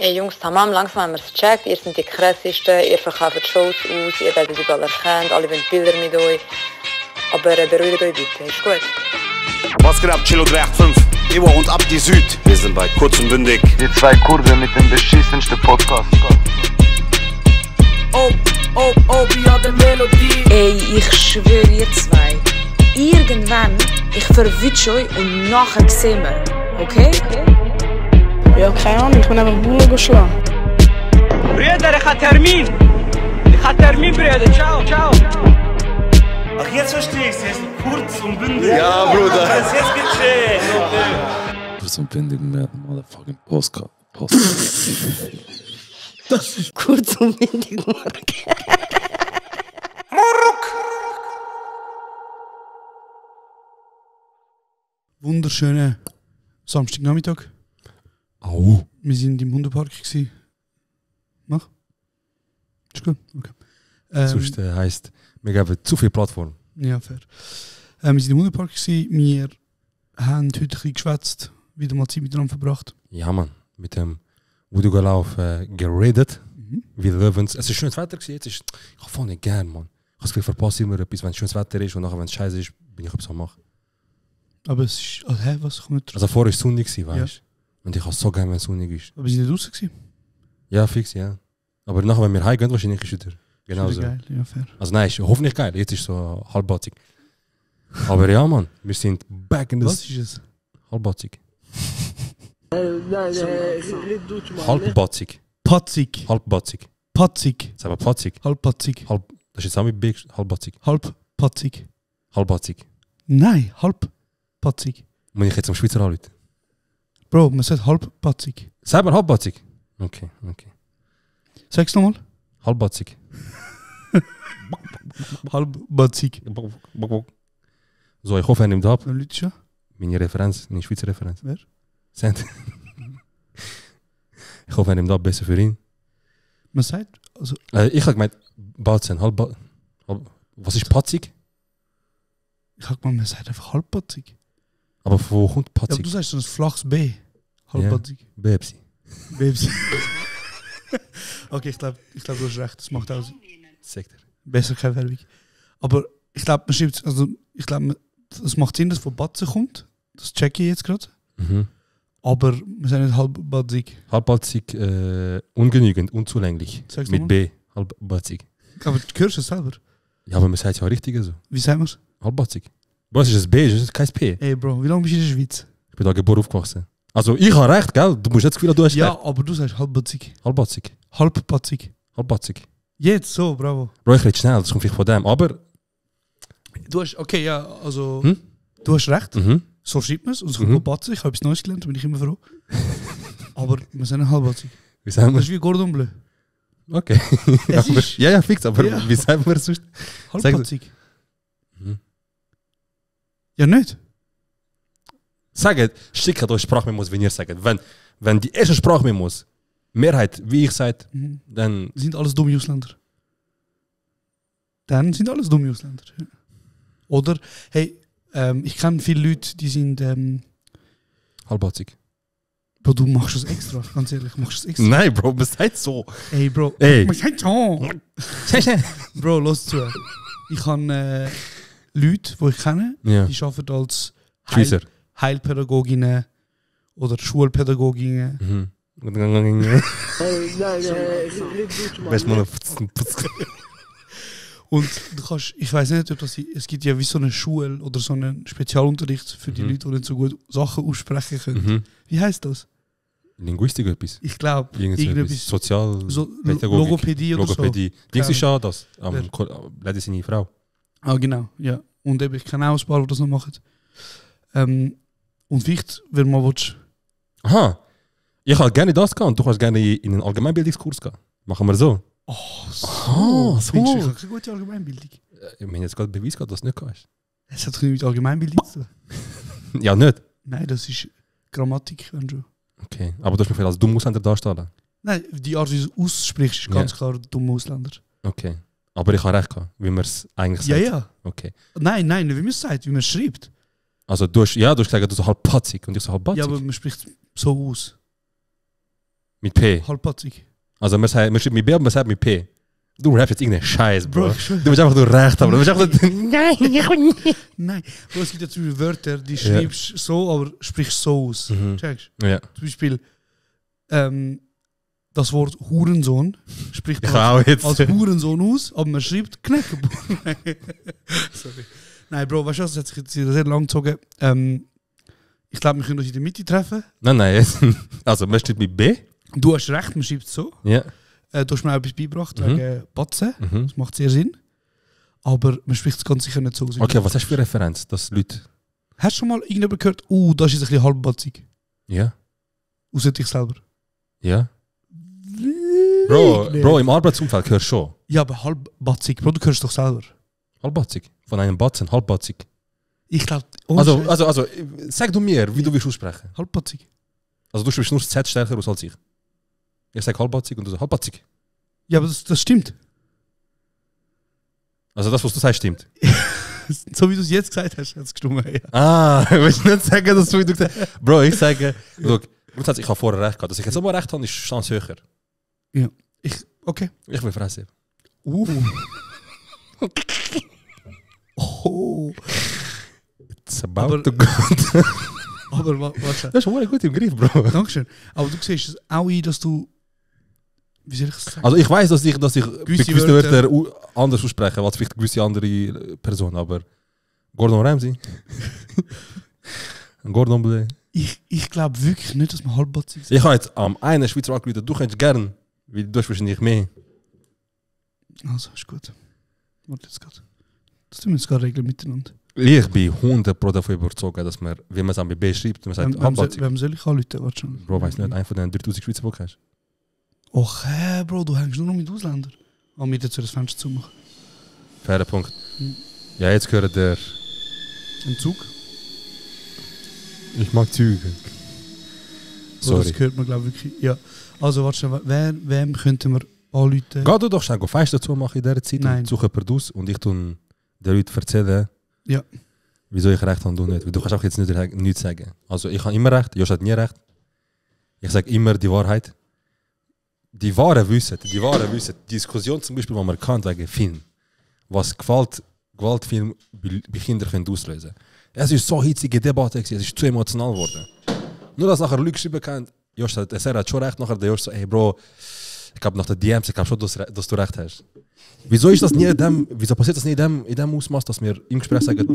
Ey Jungs, tamam, langsam haben wir es gecheckt. Ihr seid die krassesten, ihr verkauft Shows aus, ihr werdet überall erkannt, alle wollen Bilder mit euch. Aber beruhigt euch bitte, ist gut. Was geht ab, Chilo 385? Ewa und Abdi Süd. Wir sind bei Kurz und Bündig. Die zwei Kurven mit dem beschissensten Podcast. wie hat der Melodie. Ey, ich schwöre ihr zwei. Irgendwann, ich verwünsche euch und nachher sehen wir. Okay? Ja, keine Ahnung, ich bin einfach Bullen geschlagen. Brüder, ich habe Termin. Brüder. Ciao. Ach, jetzt verstehe ich es. Jetzt kurz und bündig. Ja, Bruder. Jetzt gecheckt. Kurz und bündig mit motherfucking Postcard. Das ist kurz und bündig, Mark. Wunderschönen Samstagnachmittag. Au. Wir waren im Hundepark. Mach. Ist gut? Okay. Sonst heisst, wir geben zu viel Plattform. Ja, fair. Wir waren im Hundepark. Wir haben heute ein bisschen geschwätzt, wieder mal Zeit miteinander verbracht. Ja, Mann. Mit dem Wudugalauf geredet. Wie Löwens. Es war schönes Wetter. Jetzt ist, ich habe voll nicht gern, Mann. Ich habe das Gefühl, verpasse immer etwas, wenn es schönes Wetter ist und nachher, wenn es scheiße ist, bin ich etwas am machen. Aber es ist. Was kommt drauf? Also vorher war es sonnig, weißt du? Ja. Und ich habe so gerne, wenn es sonnig ist. Aber sind nicht draußen gewesen? Ja, fix, ja. Aber nachher, wenn wir heimgehen, wahrscheinlich ist es wieder genau Ist so. wieder geil, ja, fair. Also nein, ist hoffentlich geil. Jetzt ist es so halbbatzig. Aber ja, Mann, wir sind back in the... Was ist es? Halbbatzig. Halbbatzig. Patzig. Halbbatzig. Patzig. Sag mal patzig. Halbpatzig. Das ist jetzt auch mit B. Halbbatzig. Halbpatzig. Halbbatzig. Nein, halbpatzig. Muss ich jetzt am Schweizer anrufen? Bro, man sagt halbpatzig. Sag mal halbbatzig. Okay. Sag's nochmal. Halbbatzig. Halbpatzig. So, ich hoffe, er nimmt ab. Dann Leute schon. Meine Referenz, meine Schweizer Referenz. Wer? Send. Ich hoffe, er nimmt ab, besser für ihn. Man sagt, also... Ich habe gemeint, Batzen, was ist patzig? Ich habe gemeint, man sagt einfach halbpatzig. Aber wo kommt Ja, aber patzig? du sagst so ein flaches B. Halbpatzig. Bebsi. Babes. Okay, ich glaube, du hast recht. Das macht auch Sagt er. besser keine Werbung. Aber ich glaube, man schreibt, also ich glaube, es macht Sinn, dass es von Batzen kommt. Das checke ich jetzt gerade. Aber wir sind nicht halbpatzig. Halbbatzig, ungenügend, unzulänglich. Sag's Mit nochmal. B, halbbatzig. Aber du hörst es selber. Ja, aber man sagt ja auch richtig so. Wie sagen wir es? Halbbatzig. Was ist das B? Das ist kein P. Ey Bro, wie lange bist du in der Schweiz? Ich bin da geboren aufgewachsen. Also ich habe recht, gell? Du musst jetzt das Gefühl, du hast Ja, recht. aber du sagst halbpatzig. Halbbatzig. Halbpatzig. Halbbatzig. Jetzt so, bravo. Bro, ich rede schnell, das kommt vielleicht von dem. Aber... Du hast, okay, ja, also... Hm? Du hast recht. Mhm. So schreibt man es. Und es kommt von Batzen. Ich habe etwas Neues gelernt, da bin ich immer froh. Aber wir sind nicht halbpatzig. Wie sagen wir? Das ist wie Cordon Bleu. Okay. Es Aber, ist- ja, fix. Aber Ja. wie sagen wir es sonst? Halbpatzig. Mhm. Ja, nicht. Sagt, schickt euch Sprachmemos, wenn ihr sagt. Wenn die erste Sprachmemos Mehrheit, wie ich sagt, dann... Sind alles dumme Ausländer. Dann sind alles dumme Ausländer. Ja. Oder, hey, ich kenne viele Leute, die sind... Halbbatzig. Bro, du machst das extra, ganz ehrlich, machst das extra. Nein, Bro, was seid so? Ey, Bro, Ey. man sagt so. Bro, los zu. Ich habe Leute, die ich kenne, Ja. die arbeiten als Schweizer. Heilpädagoginnen oder Schulpädagoginnen. Best mal Und du kannst, ich weiß nicht, ob das, es gibt ja wie so eine Schule oder so einen Spezialunterricht für die Leute, die nicht so gut Sachen aussprechen können. Wie heißt das? Linguistik etwas. Ich glaube, Irgendetwas. irgendetwas. Sozialpädagogik. Logopädie oder Logopädie. so. Dings ist Keine ja das. Leider seine Frau. Ah, genau, ja. Und eben, ich kenne auch ein paar, die das noch machen. Und vielleicht, wenn man willst, Aha. Ich habe gerne das gehen und du kannst gerne in einen Allgemeinbildungskurs gehen. Machen wir so. oh, Ah, so. Findest du, ich habe keine gute Allgemeinbildung. Ich meine jetzt gerade Beweis gehabt, dass du nicht kannst. Es hat nichts mit Allgemeinbildung zu tun. Ja, nicht. Nein, das ist Grammatik, wenn schon. Okay. Aber du hast mich vielleicht als dumm Ausländer darstellen. Nein, die Art, wie du es aussprichst, ist ganz klar dumme Ausländer. Okay. Aber ich habe recht gehabt, wie man es eigentlich Ja, sagt. ja. Okay. Nein, nicht wie man es sagt, wie man es schreibt. Also du hast gesagt, du bist so halb patzig und ich so halb batzig. Ja, aber man spricht so aus. Mit P. Halbpatzig. Also man schreibt mit B, aber man sagt mit P. Du rappst jetzt irgendeinen Scheiß, Bro. Bro, Du willst einfach nur recht haben. Du willst einfach nur... Nein, Bro, es gibt ja zum Beispiel Wörter, die schreibst so, aber sprichst so aus. Checkst? Ja. Zum Beispiel das Wort Hurensohn spricht Ich man auch jetzt. als Hurensohn aus, aber man schreibt Knäckebuch. Sorry. Nein, Bro, weißt du was, das hat sich jetzt sehr lang gezogen. Ich glaube, wir können uns in der Mitte treffen. Nein, jetzt. Also man schreibt mit B. Du hast recht, man schreibt es so. Ja. Du hast mir auch etwas beigebracht, wegen Batzen. Das macht sehr Sinn. Aber man spricht es ganz sicher nicht so aus. Okay, was hast du für Referenz, dass Leute... Hast du schon mal irgendjemand gehört, das ist ein bisschen halbbatzig? Ja. Außer dich selber. Ja. Bro, im Arbeitsumfeld hörst du schon. Ja, aber halbbatzig, Bro, du hörst doch selber. Halbbatzig. Von einem Batzen, halbbatzig. Ich glaube... Also, sag du mir, wie du willst aussprechen. Halbbatzig. Also du sprichst nur das Z stärker aus als ich. Ich sag halbbatzig und du sagst halbbatzig. Ja, aber das stimmt. Also das, was du sagst, stimmt. So wie du es jetzt gesagt hast, hat es gestimmt. Ja. Ah, willst du nicht sagen, dass du gesagt hast? Bro, ich sage, look, grundsätzlich, ich habe vorher recht gehabt. Dass ich jetzt immer recht habe, ist Chance höher. Ja. Okay. Ich will fressen. Oh. It's about to go. Aber warte. Das ist schon gut im Griff, Bro. Dankeschön. Aber du siehst es auch ein, dass du... Wie soll ich es sagen? Also ich weiß, dass ich gewisse Wörter Wörter anders ausspreche, als vielleicht gewisse andere Personen, aber Gordon Ramsay. Gordon Bleu. Ich glaube wirklich nicht, dass man halbbatzig ist. Ich habe jetzt am einen Schweizer angerufen, du könntest gern, weil du hast wahrscheinlich mehr. Also, ist gut. Warte jetzt gerade. Das tun wir jetzt gerade regeln miteinander. Ich bin 100% davon überzeugt, dass man, wie man es am B schreibt, man sagt halbbatzig. Wem soll ich anrufen? Warte schon. Bro, weiss nicht, einen von den 3000 Schweizer Bock hast. Och, Bro, du hängst nur noch mit Ausländern. Mir dazu das Fenster zumachen. Fairer Punkt. Ja, jetzt gehört der... Ein Zug? Ich mag Züge. Sorry. Das hört man, glaube ich, wirklich. Ja. Also, warte schon, wem könnten wir anrufen? Geh du doch schnell Fenster zu machen in dieser Zeit Nein. und suche jemanden aus und ich tue den Leuten erzählen, Ja. wieso ich recht habe und du nicht. Weil du kannst auch jetzt nichts sagen. Also ich habe immer recht, Josh hat nie recht. Ich sage immer die Wahrheit. Die Wahren wissen, Diskussion zum Beispiel, die man kann wegen Film, was Gewaltfilm bei Kindern können auslösen. Es ist so hitzige Debatte, es ist zu emotional geworden. Nur dass nachher Leute geschrieben haben, Josh hat schon recht, nachher der Josh so, hey Bro, ich glaube nach der DMs, ich glaube schon, dass du recht hast. Wieso ist das nie wieso passiert das nie in dem Ausmaß, dass wir im Gespräch sagen,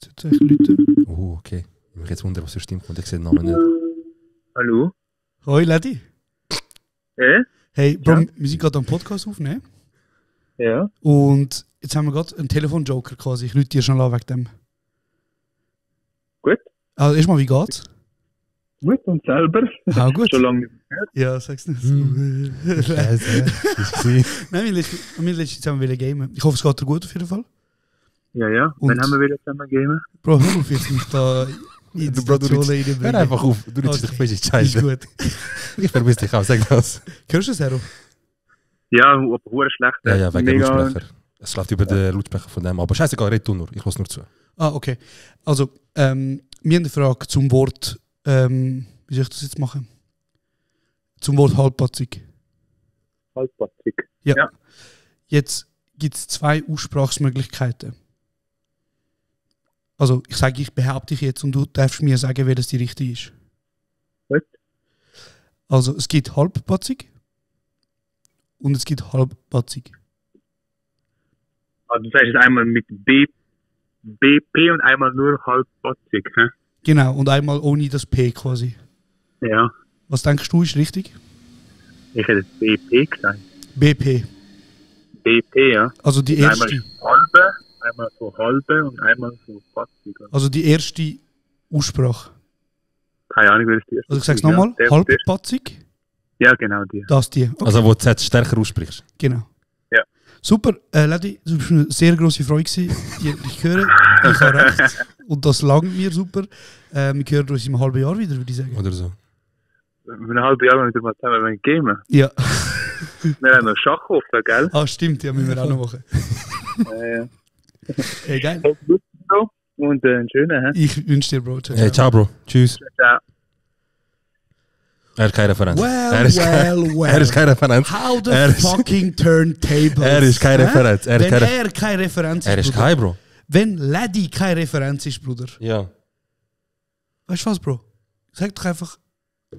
Jetzt Leute. oh, okay. Ich mich jetzt wundern, was für stimmt und ich sehe den Namen nicht. Hallo? Hoi, Lady. Hey, Bro, Ja? wir sind gerade am Podcast aufnehmen. Ja? Und jetzt haben wir gerade einen Telefonjoker quasi. Ich rufe dir schon an wegen dem. Gut. Also erstmal, wie geht's? Gut, und selber? Ah, gut. Schon lange nicht mehr. Ja, sag's nicht. Scheiße, Nein, wir letztens zusammen gamen. Ich hoffe, es geht dir gut auf jeden Fall. Ja. Und- Wann haben wir wieder zusammen gamen? Bro, hör auf jetzt nicht da in die Situation reinbringen. Hör einfach auf, du redest dich fest in die Ist Scheiße. gut. Ich vermisse dich auch, sag das. Hörst du es, Hero? Ja, aber hure schlecht. Ja, wegen dem Mega- Lautsprecher. Es läuft über den Lautsprecher von dem, aber scheißegal, red du nur, ich lasse nur zu. Ah, okay. Also, wir haben eine Frage zum Wort, wie soll ich das jetzt machen? Zum Wort halbpatzig. Halbpatzig. Ja. Ja. Jetzt gibt es 2 Aussprachsmöglichkeiten. Also, ich behaupte dich jetzt und du darfst mir sagen, welches die richtige ist. Gut. Also, es gibt halbpatzig und es gibt halbpatzig. Also, du sagst jetzt einmal mit BP und einmal nur halbpatzig, hä? Genau, und einmal ohne das P quasi. Ja. Was denkst du ist richtig? Ich hätte jetzt BP gesagt. BP. BP, ja. Also die Und erste. einmal so halbe und einmal so patzig. Also die erste Aussprache. Keine Ahnung, wer ist die erste? Also ich sag's nochmal, Ja, halbpatzig, ja, genau die. das die. Okay, Also wo du Z stärker aussprichst. genau. Ja. Super, Lady, es war eine sehr grosse Freude gewesen, dich zu hören. Ich habe recht. Und das langt mir super. Wir hören uns in einem halben Jahr wieder, würde ich sagen. Oder so. In einem halben Jahr wieder mal zusammen gamen. Ja. Wir haben noch Schach offen, gell? Ah, stimmt, ja, müssen wir auch noch machen. Ja. Hey, geil. Gut, so. Und einen schönen, hä? Ich wünsche dir, Bro. Ciao, Hey, ciao Bro, tschüss. Ciao. Er ist keine Referenz. Well. Er ist keine Referenz. How the fucking turntables. Er ist keine Referenz. Wenn er keine Referenz ist, Er ist kein, Bro. Wenn Lady keine Referenz ist, Bruder. Ja. Weißt du was, Bro? Sag doch einfach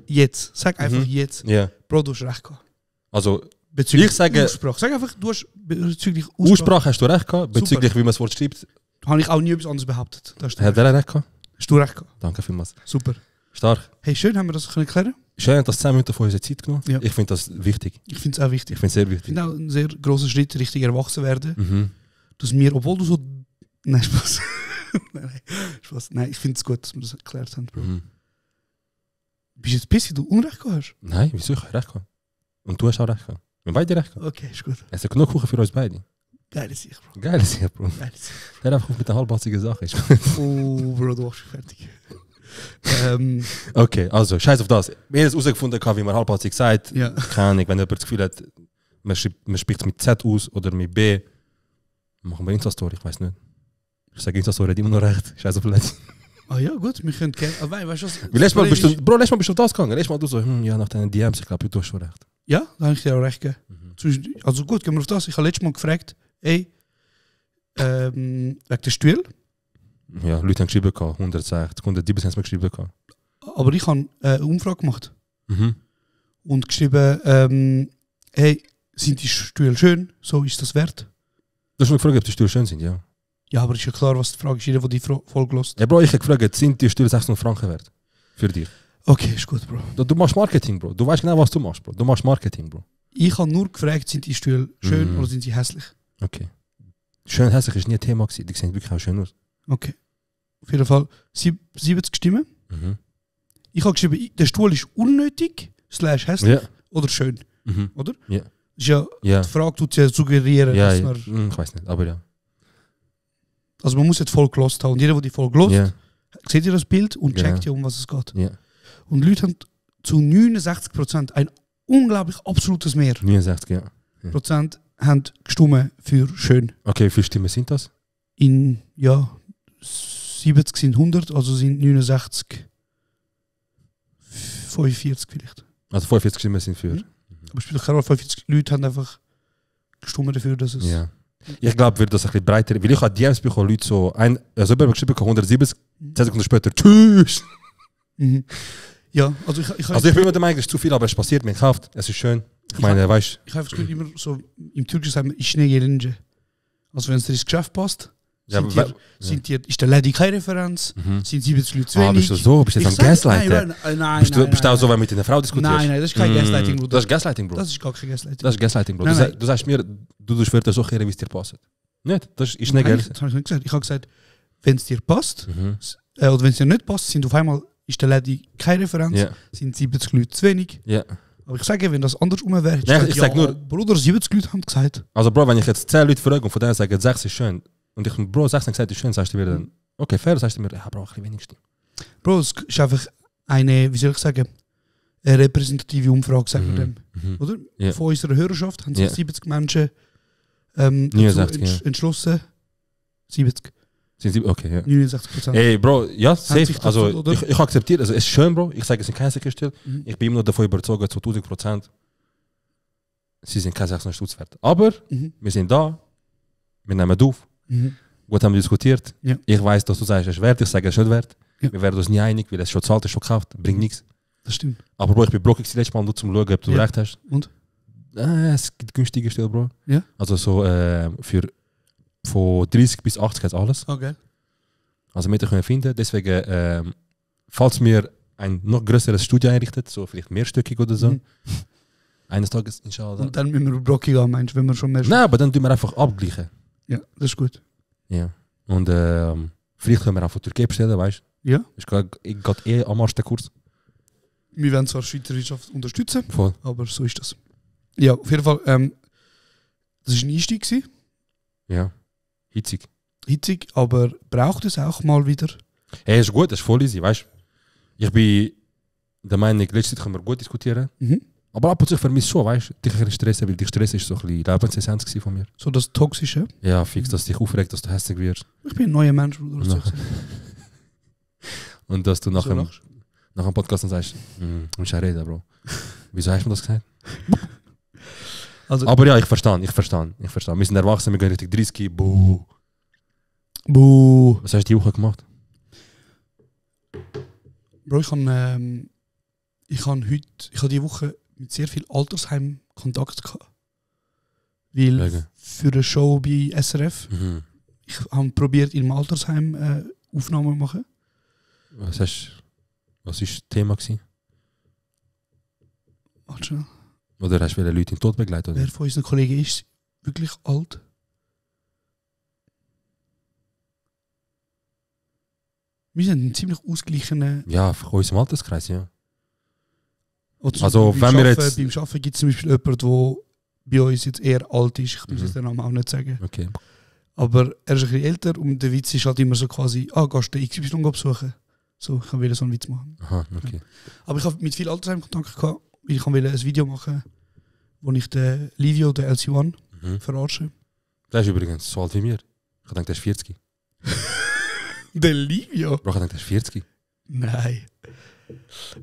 jetzt. Sag einfach jetzt. Ja. Bro, du hast recht gehabt. Also, Bezüglich ich sage... Aussprache. Sag einfach, du hast bezüglich Aussprache hast du recht gehabt. Bezüglich, wie man das Wort schreibt, habe ich auch nie etwas anderes behauptet. Da hast du hat er recht gehabt. Hast du recht gehabt. Danke vielmals. Super. Stark. Hey, schön, haben wir das können klären. Schön, dass 10 Minuten von unserer Zeit genommen. Ja. Ich finde das wichtig. Ich finde es auch wichtig. Ich finde es sehr Ich wichtig. finde auch ein sehr grosser Schritt Richtung Erwachsenwerden. Mhm. Dass wir, obwohl du so... Nein, Spaß. Spaß. Nein, ich finde es gut, dass wir das erklärt haben, Bro. Mhm. Bist du jetzt pissig, du Unrecht gehabt hast? Nein, wieso? Ich habe recht gehabt. Und du hast auch recht gehabt. Wir haben beide recht gehabt. Okay, ist gut. Es ist genug Kuchen für uns beide. Geile Sicht, Bro. Geil ist Bro. Geile Sicht. Der einfach mit der halbpatzigen Sache ist. Oh, Bro, du machst mich fertig. Okay, also, scheiß auf das. Wir haben es herausgefunden, wie man halbpatzig sagt. Ja. Keine Ahnung, wenn jemand das Gefühl hat, man spricht es mit Z aus oder mit B, machen wir Insta-Story, ich weiß nicht. Ich sage Insta-Story hat immer noch recht. Scheiß auf Leute. Ah ja, gut, wir können gerne. Aber weißt du was? Letztes Mal bist du auf das gegangen. Letztes Mal du so, ja, nach deinen DMs, ich glaube, du hast schon recht. Ja, da habe ich dir auch recht gegeben. Also gut, gehen wir auf das. Ich habe letztes Mal gefragt, ey, wegen der Stuhl. Ja, Leute haben geschrieben, 160, 170 haben es mir geschrieben. Aber ich habe eine Umfrage gemacht. Mhm. Und geschrieben, hey, sind die Stühle schön? So ist das wert? Du hast mich gefragt, ob die Stühle schön sind, ja. Ja, aber ist ja klar, was die Frage ist, jeder, der die Folge hört. Ja, Bro, ich habe gefragt, sind die Stühle 600 Franken wert? Für dich. Okay, ist gut, Bro. Du machst Marketing, Bro. Du weißt genau, was du machst, Bro. Du machst Marketing, Bro. Ich habe nur gefragt, sind die Stühle schön oder sind sie hässlich? Okay. Schön hässlich ist nie ein Thema gewesen. Die sehen wirklich auch schön aus. Okay. Auf jeden Fall 70 Stimmen. Mhm. Ich habe geschrieben, der Stuhl ist unnötig, / hässlich Ja. oder schön. Mhm. Oder? Ja. Ist ja, Ja. die Frage tut ja suggerieren, Ja, dass ja. man... Ich weiß nicht, aber ja. Also man muss jetzt voll gelost haben. Und jeder, der die Folge hört, Ja. sieht ihr das Bild und Genau. checkt ja, um was es geht. Ja. Und Leute haben zu 69% ein unglaublich absolutes Mehr. 69, ja. Prozent haben gestimmt für schön. Okay, wie viele Stimmen sind das? In, ja, 70 sind 100, also sind 69, 45 vielleicht. Also 45 Stimmen sind für. Mhm. Aber spielt doch keine Rolle, 45 Leute haben einfach gestimmt dafür, dass es... Ja. Ich glaube, wird das ein bisschen breiter. Weil ich habe DMs bekommen, Leute so, also jemand geschrieben, 170, 10 Sekunden später, tschüss! Mhm. Ja, also ich bin immer der Meinung, es ist zu viel, aber es passiert mir, gekauft, es ist schön. Ich meine, weißt ich habe das Gefühl, immer so, im Türkischen sagen wir, ich schnell gelinge. Also wenn es dir ins Geschäft passt, Ja, ist der Lady keine Referenz, sind 70 Leute zu wenig. bist du so? Bist du jetzt am Gaslighter? Nein, Bist du auch so, wenn du mit einer Frau diskutierst? Nein, das ist kein Gaslighting, Bruder. Das ist Gaslighting, Bro. Das ist gar kein Gaslighting. Das ist Gaslighting, Bro. Nein. Du sagst mir, du wirst so kehren, wie es dir passt. Nicht? Das ist nicht Nein, Geld. das habe ich nicht gesagt. Ich habe gesagt, wenn es dir passt, oder wenn es dir nicht passt, sind auf einmal, ist der Lady keine Referenz, Ja. sind 70 Leute zu wenig. Ja. Aber ich sage, wenn das andersrum wäre, hätte Nein, ich ich sag nur- Bruder, 70 Leute haben gesagt. Also, Bro, wenn ich jetzt 10 Leute frage und von denen sagen, 6 ist schön, und ich, Bro, 6 haben gesagt, ist schön, sagst du mir dann, okay, fair, sagst du mir, ja, Bro, ein bisschen wenig stimmt. Bro, es ist einfach eine, wie soll ich sagen, eine repräsentative Umfrage, sagen wir dem. Oder? Ja. Von unserer Hörerschaft haben sich Ja. 70 Menschen 69, ja. entschlossen. 70, Sind sie, okay, ja. 69%. Ey, Bro, ja, sich safe. das Also, so, oder? ich akzeptiere, also, es ist schön, Bro. Ich sage, es sind keine Säcke. Ich bin immer noch davon überzeugt, zu 1000%, sie sind keine 600 Stutz wert. Aber wir sind da, wir nehmen auf. Gut haben wir diskutiert. Ja. Ich weiß, dass du sagst, es ist wert, ich sage, es ist nicht wert. Ja. Wir werden uns nie einig, weil es schon zahlt, es schon gekauft, bringt nichts. Das stimmt. Aber Bro, ich bin blockig letztes Mal nur zum Schauen, ob du Ja. recht hast. Und? Es gibt günstige Stellen, Bro. Ja. Also so für von 30 bis 80 hat alles. Okay. Also wir können finden. Deswegen, falls wir ein noch größeres Studio einrichtet, so vielleicht mehrstöckig oder so, eines Tages, inshallah. Und dann müssen wir Brocki gehen, meinst du, wenn wir schon mehr... Nein, aber dann tun wir einfach abgleichen. Ja, das ist gut. Ja. Und vielleicht können wir auch von Türkei bestellen, weißt du? Ja. Ich gehe am Arsch den Kurs. Wir werden zwar Schweizer Wirtschaft unterstützen, Voll. aber so ist das. Ja, auf jeden Fall, das war ein Einstieg gewesen. Ja. Hitzig. Hitzig, aber braucht es auch mal wieder. Hey, ist gut, das ist voll easy, weißt du? Ich bin der Meinung, letzte Zeit können wir gut diskutieren. Aber ab und zu vermisse ich schon, weißt du? Dich ein bisschen stressen, weil dich Stress ist so ein bisschen Lebensessenz gewesen von mir. So das Toxische. Ja, fix, dass dich aufregt, dass du hässlich wirst. Ich bin ein neuer Mensch, Bruder. Ja. Und dass du nach So dem lachst. Podcast dann sagst, musst du ja reden, Bro. Wieso hast du mir das gesagt? Also, Aber ja, ich verstehe. Wir sind erwachsen, wir gehen Richtung 30. Buh. Was hast du die Woche gemacht? Bro, ich habe die Woche mit sehr viel Altersheim Kontakt gehabt. Weil für eine Show bei SRF, ich habe probiert, in einem Altersheim Aufnahmen zu machen. Was war das Thema gewesen? Warte schon. Oder hast du viele Leute in den Tod begleitet? Oder? Wer von unseren Kollegen ist wirklich alt? Wir sind ein ziemlich ausgeglichener... Ja, von unserem Alterskreis, ja. Also wenn wir jetzt... Beim Arbeiten gibt es zum Beispiel jemanden, der bei uns jetzt eher alt ist. Ich muss jetzt den Namen auch nicht sagen. Okay. Aber er ist ein bisschen älter und der Witz ist halt immer so quasi, gehst du XY besuchen? So, ich will so einen Witz machen. Aha, okay. Ja. Aber ich habe mit viel Altersheim Kontakt gehabt, weil ich wollte ein Video machen, wo ich den Livio, den LC1, verarsche. Der ist übrigens so alt wie mir. Ich dachte, der ist 40. Der Livio? Bro, ich dachte, der ist 40. Nein.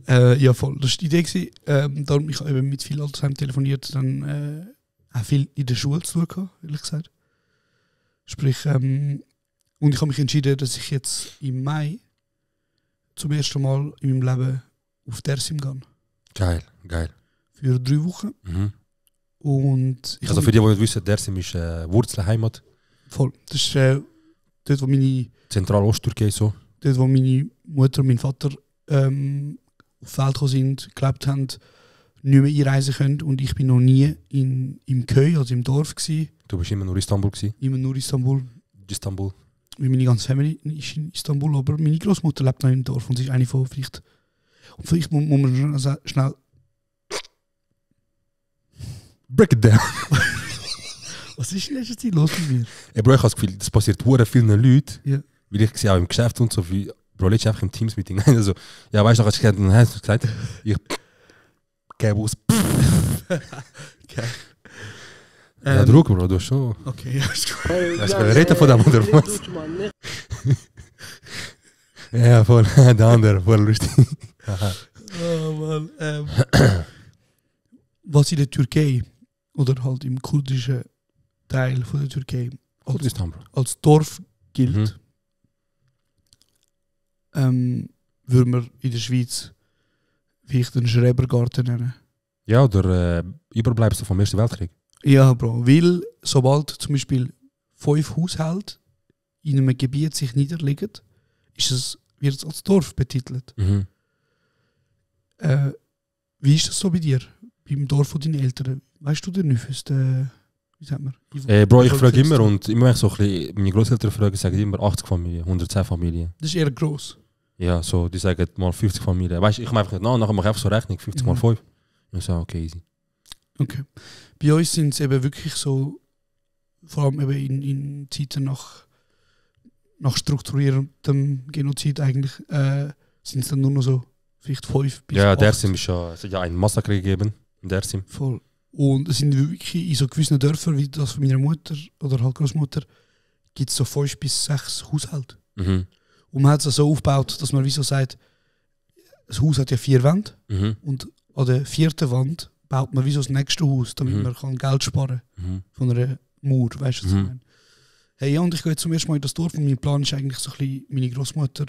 Ja, voll. Das war die Idee. Darum, ich habe eben mit viel Altersheim telefoniert, dann auch viel in der Schule zu tun gehabt, ehrlich gesagt. Sprich, und ich habe mich entschieden, dass ich jetzt im Mai zum ersten Mal in meinem Leben auf Dersim gehe. Geil. Für 3 Wochen. Und also für die nicht wissen, Dersim ist Wurzelheimat. Voll. Das ist dort, wo meine... Zentralosttürkei so. Dort, wo meine Mutter und mein Vater auf die Welt gekommen sind, gelebt haben, nicht mehr einreisen können. Und ich bin noch nie im Köy, also im Dorf gewesen. Du bist immer nur in Istanbul gewesen? Immer nur Istanbul. Istanbul. Wie meine ganze Familie ist in Istanbul, aber meine Großmutter lebt noch im Dorf und sie ist eine von vielleicht... Und vielleicht muss man schnell... Break it down. Was ist in letzter Zeit los mit mir? Ey, Bro, ich habe das Gefühl, das passiert vielen Leuten. Ja. Weil ich sehe auch im Geschäft und so, wie Bro, letztens einfach im Teams-Meeting. Also, ja, weißt du noch, was ich gesagt ich gebe aus. Okay. Ja, Druck, Bro, du hast schon. Okay, ja, ist gut. Hast du reden von dem oder was? Ja, voll. Der andere, voll lustig. Oh Mann. Was in der Türkei oder halt im kurdischen Teil von der Türkei als Dorf gilt, würde man in der Schweiz vielleicht einen Schrebergarten nennen. Ja, oder Überbleibsel vom Ersten Weltkrieg. Ja, Bro, weil sobald zum Beispiel 5 Haushalte in einem Gebiet sich niederlegen, wird es als Dorf betitelt. Wie ist das so bei dir? Beim Dorf von deinen Eltern? Weißt du den Nüfus? Wie sagt man? Bro, ich frage immer und immer so ein bisschen, meine Großeltern fragen, sagen immer 80 Familien, 110 Familien. Das ist eher gross. Ja, so, die sagen mal 50 Familien. Weißt du, ich mache einfach nicht nach, nachher mache ich einfach so Rechnung, 50 mal 5. Und ich sage, okay, easy. Okay. Bei uns sind es eben wirklich so, vor allem eben in Zeiten nach strukturiertem Genozid eigentlich, sind es dann nur noch so vielleicht 5 bis 8. Ja, Dersim ist ja, es hat ja ein Massaker gegeben. Dersim. Voll. Und es sind wirklich in so gewissen Dörfern, wie das von meiner Mutter oder halt Großmutter, gibt es so 5 bis 6 Haushalte. Und man hat es so aufgebaut, dass man wie so sagt, das Haus hat ja 4 Wände und an der 4. Wand baut man wie so das nächste Haus, damit man kann Geld sparen von einer Mauer, weißt du, was ich meine? Hey, ja, und ich gehe jetzt zum ersten Mal in das Dorf und mein Plan ist eigentlich so ein bisschen meine Großmutter,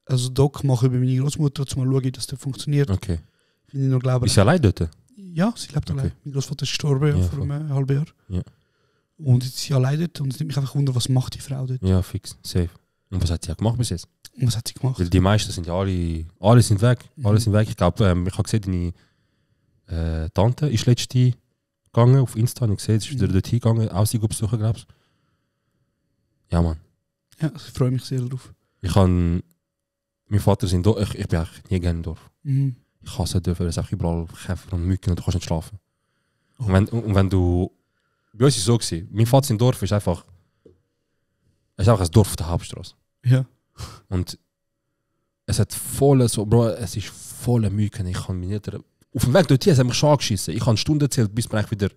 also Doc mache über meine Großmutter, um mal schauen, dass das funktioniert. Okay. Ich noch glaube, ist sie allein dort? Ja, sie lebt allein. Mein Großvater ist gestorben vor einem halben Jahr. Ja. Und jetzt ist sie allein dort und es nimmt mich einfach wunder, was macht die Frau dort? Ja, fix, safe. Und was hat sie gemacht bis jetzt? Und was hat sie gemacht? Weil die meisten sind ja alle sind weg. Alle sind weg. Ich glaube, ich habe gesehen, deine Tante ist letzte gegangen auf Insta und ich gesehen, sie ist wieder dort hingegangen, auch sie besuchen, glaube ich. Ja, Mann. Ja, ich freue mich sehr darauf. Mein Vater ist in Dorf, ich bin eigentlich nie gerne im Dorf. Ich hasse Dörfer, es ist auch überall Käfer und Mücken und du kannst nicht schlafen. Oh. Und wenn du... Bei uns war es so gewesen, mein Vater im Dorf ist einfach ein Dorf auf der Hauptstraße. Ja. Und es hat voll so, Bro, es ist voller Mücken, ich kann mich nicht... Auf dem Weg dorthin, es hat mich schon angeschissen. Ich habe eine Stunde erzählt, bis wir wieder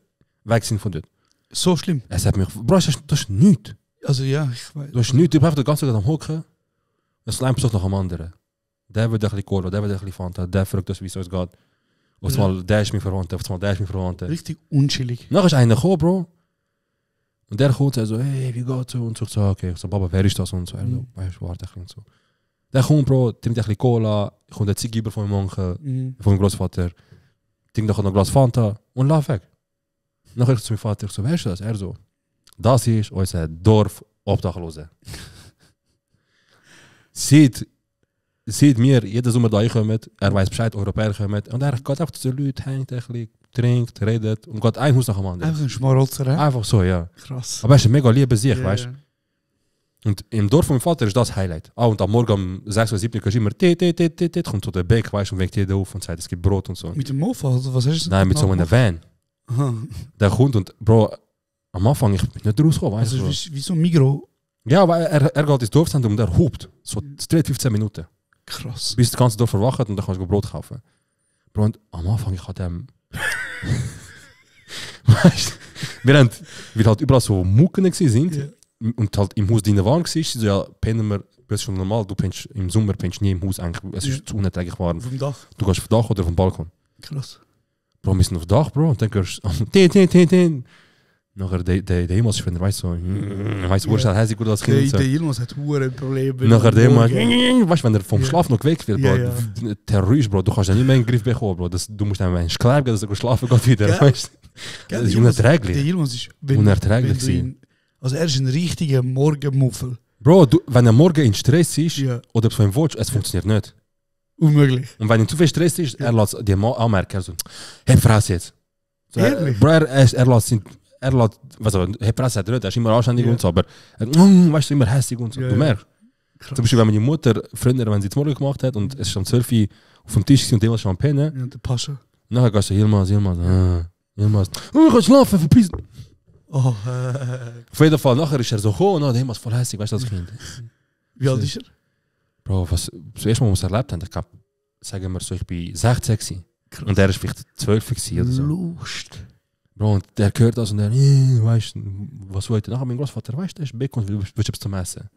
weg sind von dort. So schlimm? Es hat mich... Bro, das ist nichts. Also ja, ich weiß... Du hast nichts, du bist einfach den ganzen Tag am Hocken. Es ist ein Besuch nach dem anderen. Der will ein bisschen Cola, der will ein bisschen Fanta, der fragt uns, wie es uns geht. Auf einmal, der ist mein Verwandter, auf einmal, der ist mein Verwandter. Richtig unchillig. Nachher ist einer gekommen, Bro. Und der kommt so, hey, wie geht's? Und so, okay. Ich so, Baba, wer ist das? Und so, er so, weißt du, warte, und so. Der kommt, Bro, trinkt ein bisschen Cola, ich komme den Ziege über von meinem Onkel, von meinem Großvater, trinkt noch ein Glas Fanta und lauf weg. Nachher zu meinem Vater, ich so, wer ist das? Er so, das ist unser Dorf Obdachlose. Sieht mir, jeder Sommer da kommen, er weiß Bescheid, Europäer kommen, und er geht einfach zu den Leuten, hängt ein bisschen, trinkt, redet und geht ein Haus nach dem anderen. Einfach ein Schmarotzer, hè? Einfach so, ja. Krass. Aber er ist ein mega liebe Sicht, weißt du? Und im Dorf von meinem Vater ist das Highlight. Und am Morgen um 6 oder 7 kannst du immer kommt so der Bäck, weißt du, und weckt jeder auf und sagt, es gibt Brot und so. Mit dem Mofa, oder was hast du? Nein, mit so einem Van. Aha. Der kommt und, Bro, am Anfang, ich bin nicht rausgekommen, weißt du? Also wie so ein Migro. Ja, aber er geht ins Dorfzentrum und er hupt. So 15 Minuten. Krass. Bis das ganze Dorf verwacht und dann kannst du Brot kaufen. Bro, und am Anfang, ich hatte weißt du, wir halt überall so Mucken sind. Yeah. Und halt im Haus drinnen warm war, so ja, pennen wir, das ist schon normal, du pennst, im Sommer pennst nie im Haus eigentlich, es ist zu unerträglich warm. Vom Dach? Du gehst vom Dach oder vom Balkon. Krass. Bro, wir sind auf dem Dach, Bro, und dann hörst du nachher der Ilmas, wenn er weiss so, weiss du, er hässig oder das Kind. Der Ilmas hat hohe Probleme. Nachher der Ilmas, weißt du, wenn er vom Schlaf noch geweckt wird, Bro, Terrorist, Bro, du kannst ja nicht mehr in den Griff bekommen, Bro, du musst einfach einen Skleib geben, dass er schlafen geht wieder, weißt du. Das ist unerträglich. Der Ilmas ist unerträglich gewesen. Also er ist ein richtiger Morgenmuffel. Bro, wenn er morgen in Stress ist, oder so ein Wort, es funktioniert nicht. Unmöglich. Und wenn er zu viel Stress ist, er lässt dir mal anmerken, also, hey, Fress jetzt. So, Bro, er lässt, also, hey, Fress hat er nicht, er ist immer anständig und so, aber weißt du, immer hässig und so. Du merkst. Zum Beispiel, wenn meine Mutter, früher, wenn sie das morgen gemacht hat und es ist um 12 Uhr auf dem Tisch und der schon am Pennen. Ja, der Pascha. Nachher gehst du, Yilmaz, ich kann schlafen, verpissen. Oh, auf jeden Fall, nachher ist er so gekommen und der ist voll hässlich, weißt du, das Kind. Wie alt ist er? Bro, was zuerst mal was erlebt haben, ich glaube, sagen wir so, ich bin 16 gewesen. Und er ist vielleicht 12 gewesen oder so. Lust. Bro, und der hört das und der, weißt du, was wollte nachher mein Großvater, weißt du, der ist Bacon, willst du etwas zum Essen?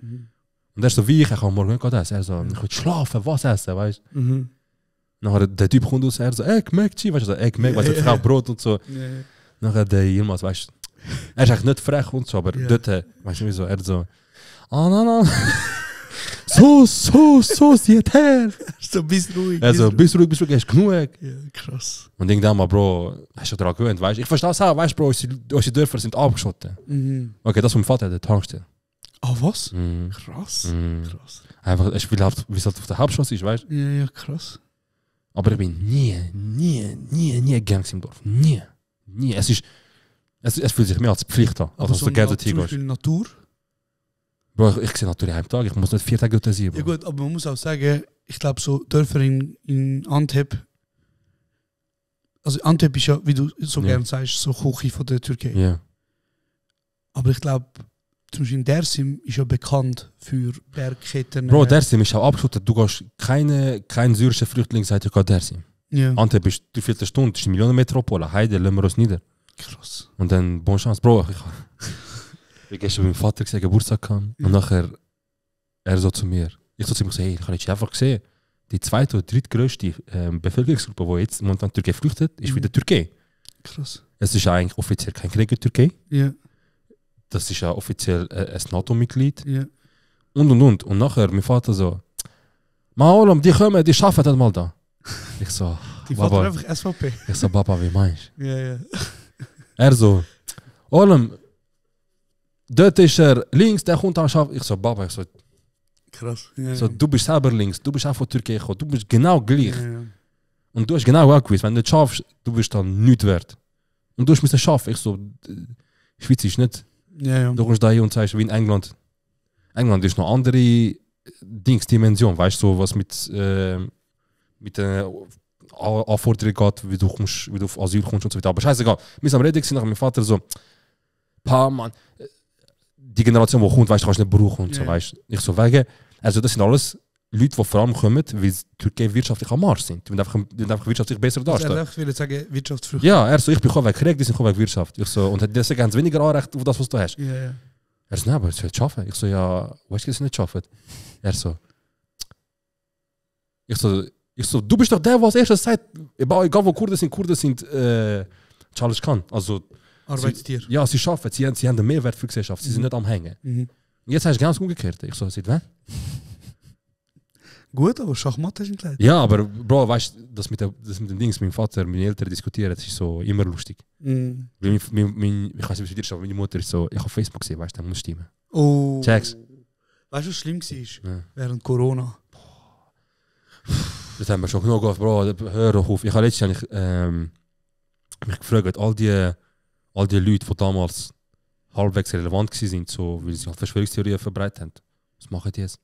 Und er ist so wie ich kann morgen nicht essen. Er so, ich will schlafen, was essen, weißt du? Nachher der Typ kommt aus, er so, Egg Mac, weißt du, so, Egg Mac, weißt du, Frau Brot und so. Nachher der Yilmaz, weißt du, er ist eigentlich nicht frech und so, aber dort, weißt du, wie so, er so, nein. so, sieht her. So, bist ruhig. Also, bist ruhig, hast genug. Ja, krass. Und ich denke mal, Bro, hast du daran gewöhnt, weißt du? Ich verstehe es auch, weißt du, Bro, unsere Dörfer sind abgeschottet. Okay, das von meinem Vater, der Tankstelle. Ah, was? Krass. Krass. Einfach, ich will halt, wie es halt auf der Hauptstraße ist, weißt du? Ja, krass. Aber ich bin nie Gangs im Dorf. Nie. Es fühlt sich mehr als Pflicht an. Aber so zum Beispiel Natur? Bro, ich sehe Natur einen Tag, ich muss nicht 4 Tage dort sein. Bro. Ja gut, aber man muss auch sagen, ich glaube so Dörfer in Antep, also Antep ist ja, wie du so gerne sagst, so Küche von der Türkei. Ja. Aber ich glaube, zum Beispiel Dersim ist ja bekannt für Bergketten. Bro, Dersim ist auch abgeschottet. Du gehst kein syrischer Flüchtling sagt, du gehst Dersim. Ja. Antep ist 3/4 Stunde, das ist eine Millionenmetropole. Heide, lassen wir uns nieder. Krass. Und dann, bonne chance. Bro, ich gestern mit meinem Vater gesehen, Geburtstag kam. Und nachher, er so zu mir. Ich so zu ihm gesagt, hey, ich habe jetzt einfach gesehen, die zweite oder drittgrößte Bevölkerungsgruppe, die jetzt momentan Türkei flüchtet, ist wieder Türkei. Krass. Es ist ja eigentlich offiziell kein Krieg in Türkei. Ja. Das ist ja offiziell ein NATO-Mitglied. Ja. Und. Und nachher, mein Vater so, Maolam, die kommen, die schaffen das mal da. Ich so, die Vater einfach SVP. Ich so, Papa, wie meinst du? Ja. Er so, Olam, dort ist er links, der kommt an Schaff. Ich so, Papa, ich so, krass. Ja, so, du bist selber links, du bist auch von Türkei gekommen, du bist genau gleich. Ja. Und du hast genau auch gewusst, wenn du nicht schaffst, du wirst dann nichts wert. Und du musst es schaffen. Ich so, Schweiz ist nicht. Ja. Du kommst da hier und sagst, wie in England. England ist noch andere Dimension, weißt du, so was mit der Anforderung geht, wie du auf Asyl kommst und so weiter. Aber scheißegal. Wir sind am Reden nach meinem Vater so, Mann, die Generation, die kommt, weißt du, kannst du nicht brauchen und so, weißt du. Ich so, wegen, also das sind alles Leute, die vor allem kommen, weil Türkei wirtschaftlich am Marsch sind. Die wollen einfach wirtschaftlich besser dastehen. Ich will sagen, Wirtschaftsfrucht. Ja, er so, ich bin gekommen wegen Krieg, die sind gekommen wegen Wirtschaft. Ich so, und deswegen haben sie weniger Anrecht auf das, was du hast. Ja. Er so, nein, aber es wird schaffen. Ich so, ja, weißt du, dass sie nicht schaffen? Er so, Ich so, du bist doch der, was als erstes sagt, egal wo Kurden sind Charles Khan. Also, Arbeitstier. Ja, sie arbeiten, sie haben den Mehrwert für die Gesellschaft, sie sind nicht am Hängen. Und jetzt hast du ganz umgekehrt. Ich so, seit wann? Gut, aber Schachmatt hast du gekleidet. Ja, aber Bro, weißt du, das mit den Dings, mein Vater, meine Eltern diskutieren, das ist so immer lustig. Weil ich weiß nicht, wie es dir ist, aber meine Mutter ist so, ich habe Facebook gesehen, weißt du, der muss stimmen. Oh. Checks. Weißt du, was schlimm war? Ja. Während Corona. Das haben wir schon genug gehabt, Bro, hör doch auf. Ich habe letztens mich gefragt, all die Leute, die damals halbwegs relevant waren, so, weil sie halt Verschwörungstheorien verbreitet haben. Was machen die jetzt?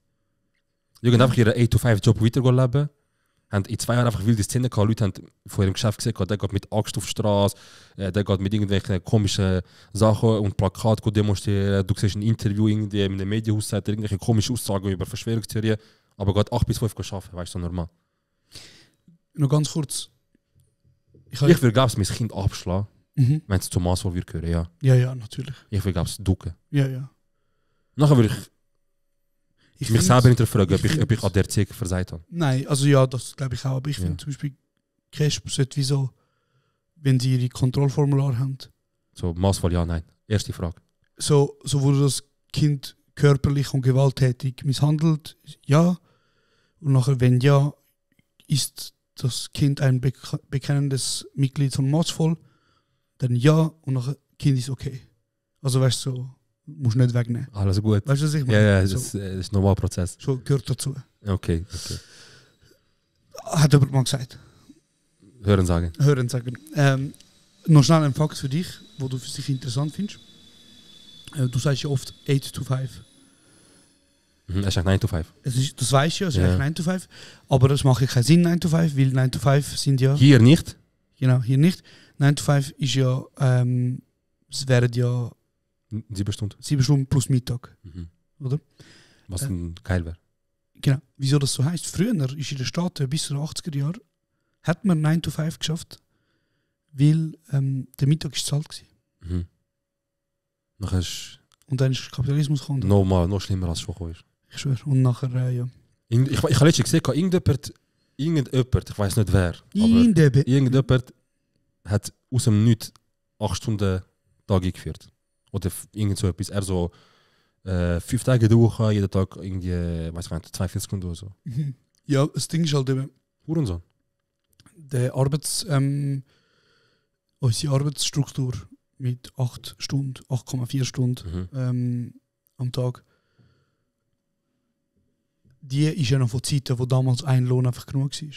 Die gehen einfach ihren 8-to-5-Job weiterleben. Haben in 2 Jahren einfach wilde Szenen gehabt. Leute haben von ihrem Geschäft gesehen, der geht mit Axt auf die Straße, der geht mit irgendwelchen komischen Sachen und Plakaten demonstrieren. Du siehst ein Interview irgendwie in einem Medienhaus, sagt irgendwelche komischen Aussagen über Verschwörungstheorien, aber geht 8 bis 5 arbeiten, weißt du, so normal. Noch ganz kurz. Ich würde, glaube ich, mein Kind abschlagen, wenn es zum Maßvoll würde hören, ja. Ja, natürlich. Ich würde, glaube ich, ducken. Ja. Nachher würde ich mich selber hinterfragen, ob ich an der Erziehung versagt habe. Nein, also ja, das glaube ich auch. Aber ich finde zum Beispiel, Casp sollte wieso, wenn die ihre Kontrollformular haben. So, Maßvoll ja, nein. Erste Frage. So wurde das Kind körperlich und gewalttätig misshandelt, ja. Und nachher, wenn ja, ist das Kind ein bekennendes Mitglied von Maßvoll, dann ja, und nachher Kind ist okay. Also weißt du, so, musst du nicht wegnehmen. Alles gut. Weißt du, was ich meine? Ja, das ist ein normaler Prozess. So gehört dazu. Okay. Hat jemand mal gesagt. Hören sagen. Noch schnell ein Fakt für dich, wo du für dich interessant findest. Du sagst ja oft 8 to 5. Es ist 9 to 5. Das weißt du ja, es ist 9 to 5. Aber das macht ja keinen Sinn, 9 to 5, weil 9 to 5 sind ja... Hier nicht? Genau, hier nicht. 9 to 5 ist ja... es wären ja... 7 Stunden. 7 Stunden plus Mittag. Oder? Was geil wäre. Genau. Wieso das so heisst? Früher ist in den Staaten bis zu den 80er Jahren hat man 9 to 5 geschafft, weil der Mittag ist zahlt war. Nachher ist... Und dann ist Kapitalismus gekommen. Noch schlimmer als es schon gekommen ist. Ich schwöre. Und nachher, ja. Ich habe letztens gesehen, irgendjemand, ich weiß nicht wer, aber irgendjemand hat aus dem Nichts 8 Stunden Tag eingeführt. Oder irgend so etwas. Er so 5 Tage in der Woche, jeden Tag irgendwie, weiß ich nicht, 42 Stunden oder so. Ja, das Ding ist halt eben... Hurensohn. Der unsere Arbeitsstruktur mit 8 Stunden, 8,4 Stunden am Tag, die ist ja noch von Zeiten, wo damals ein Lohn einfach genug war.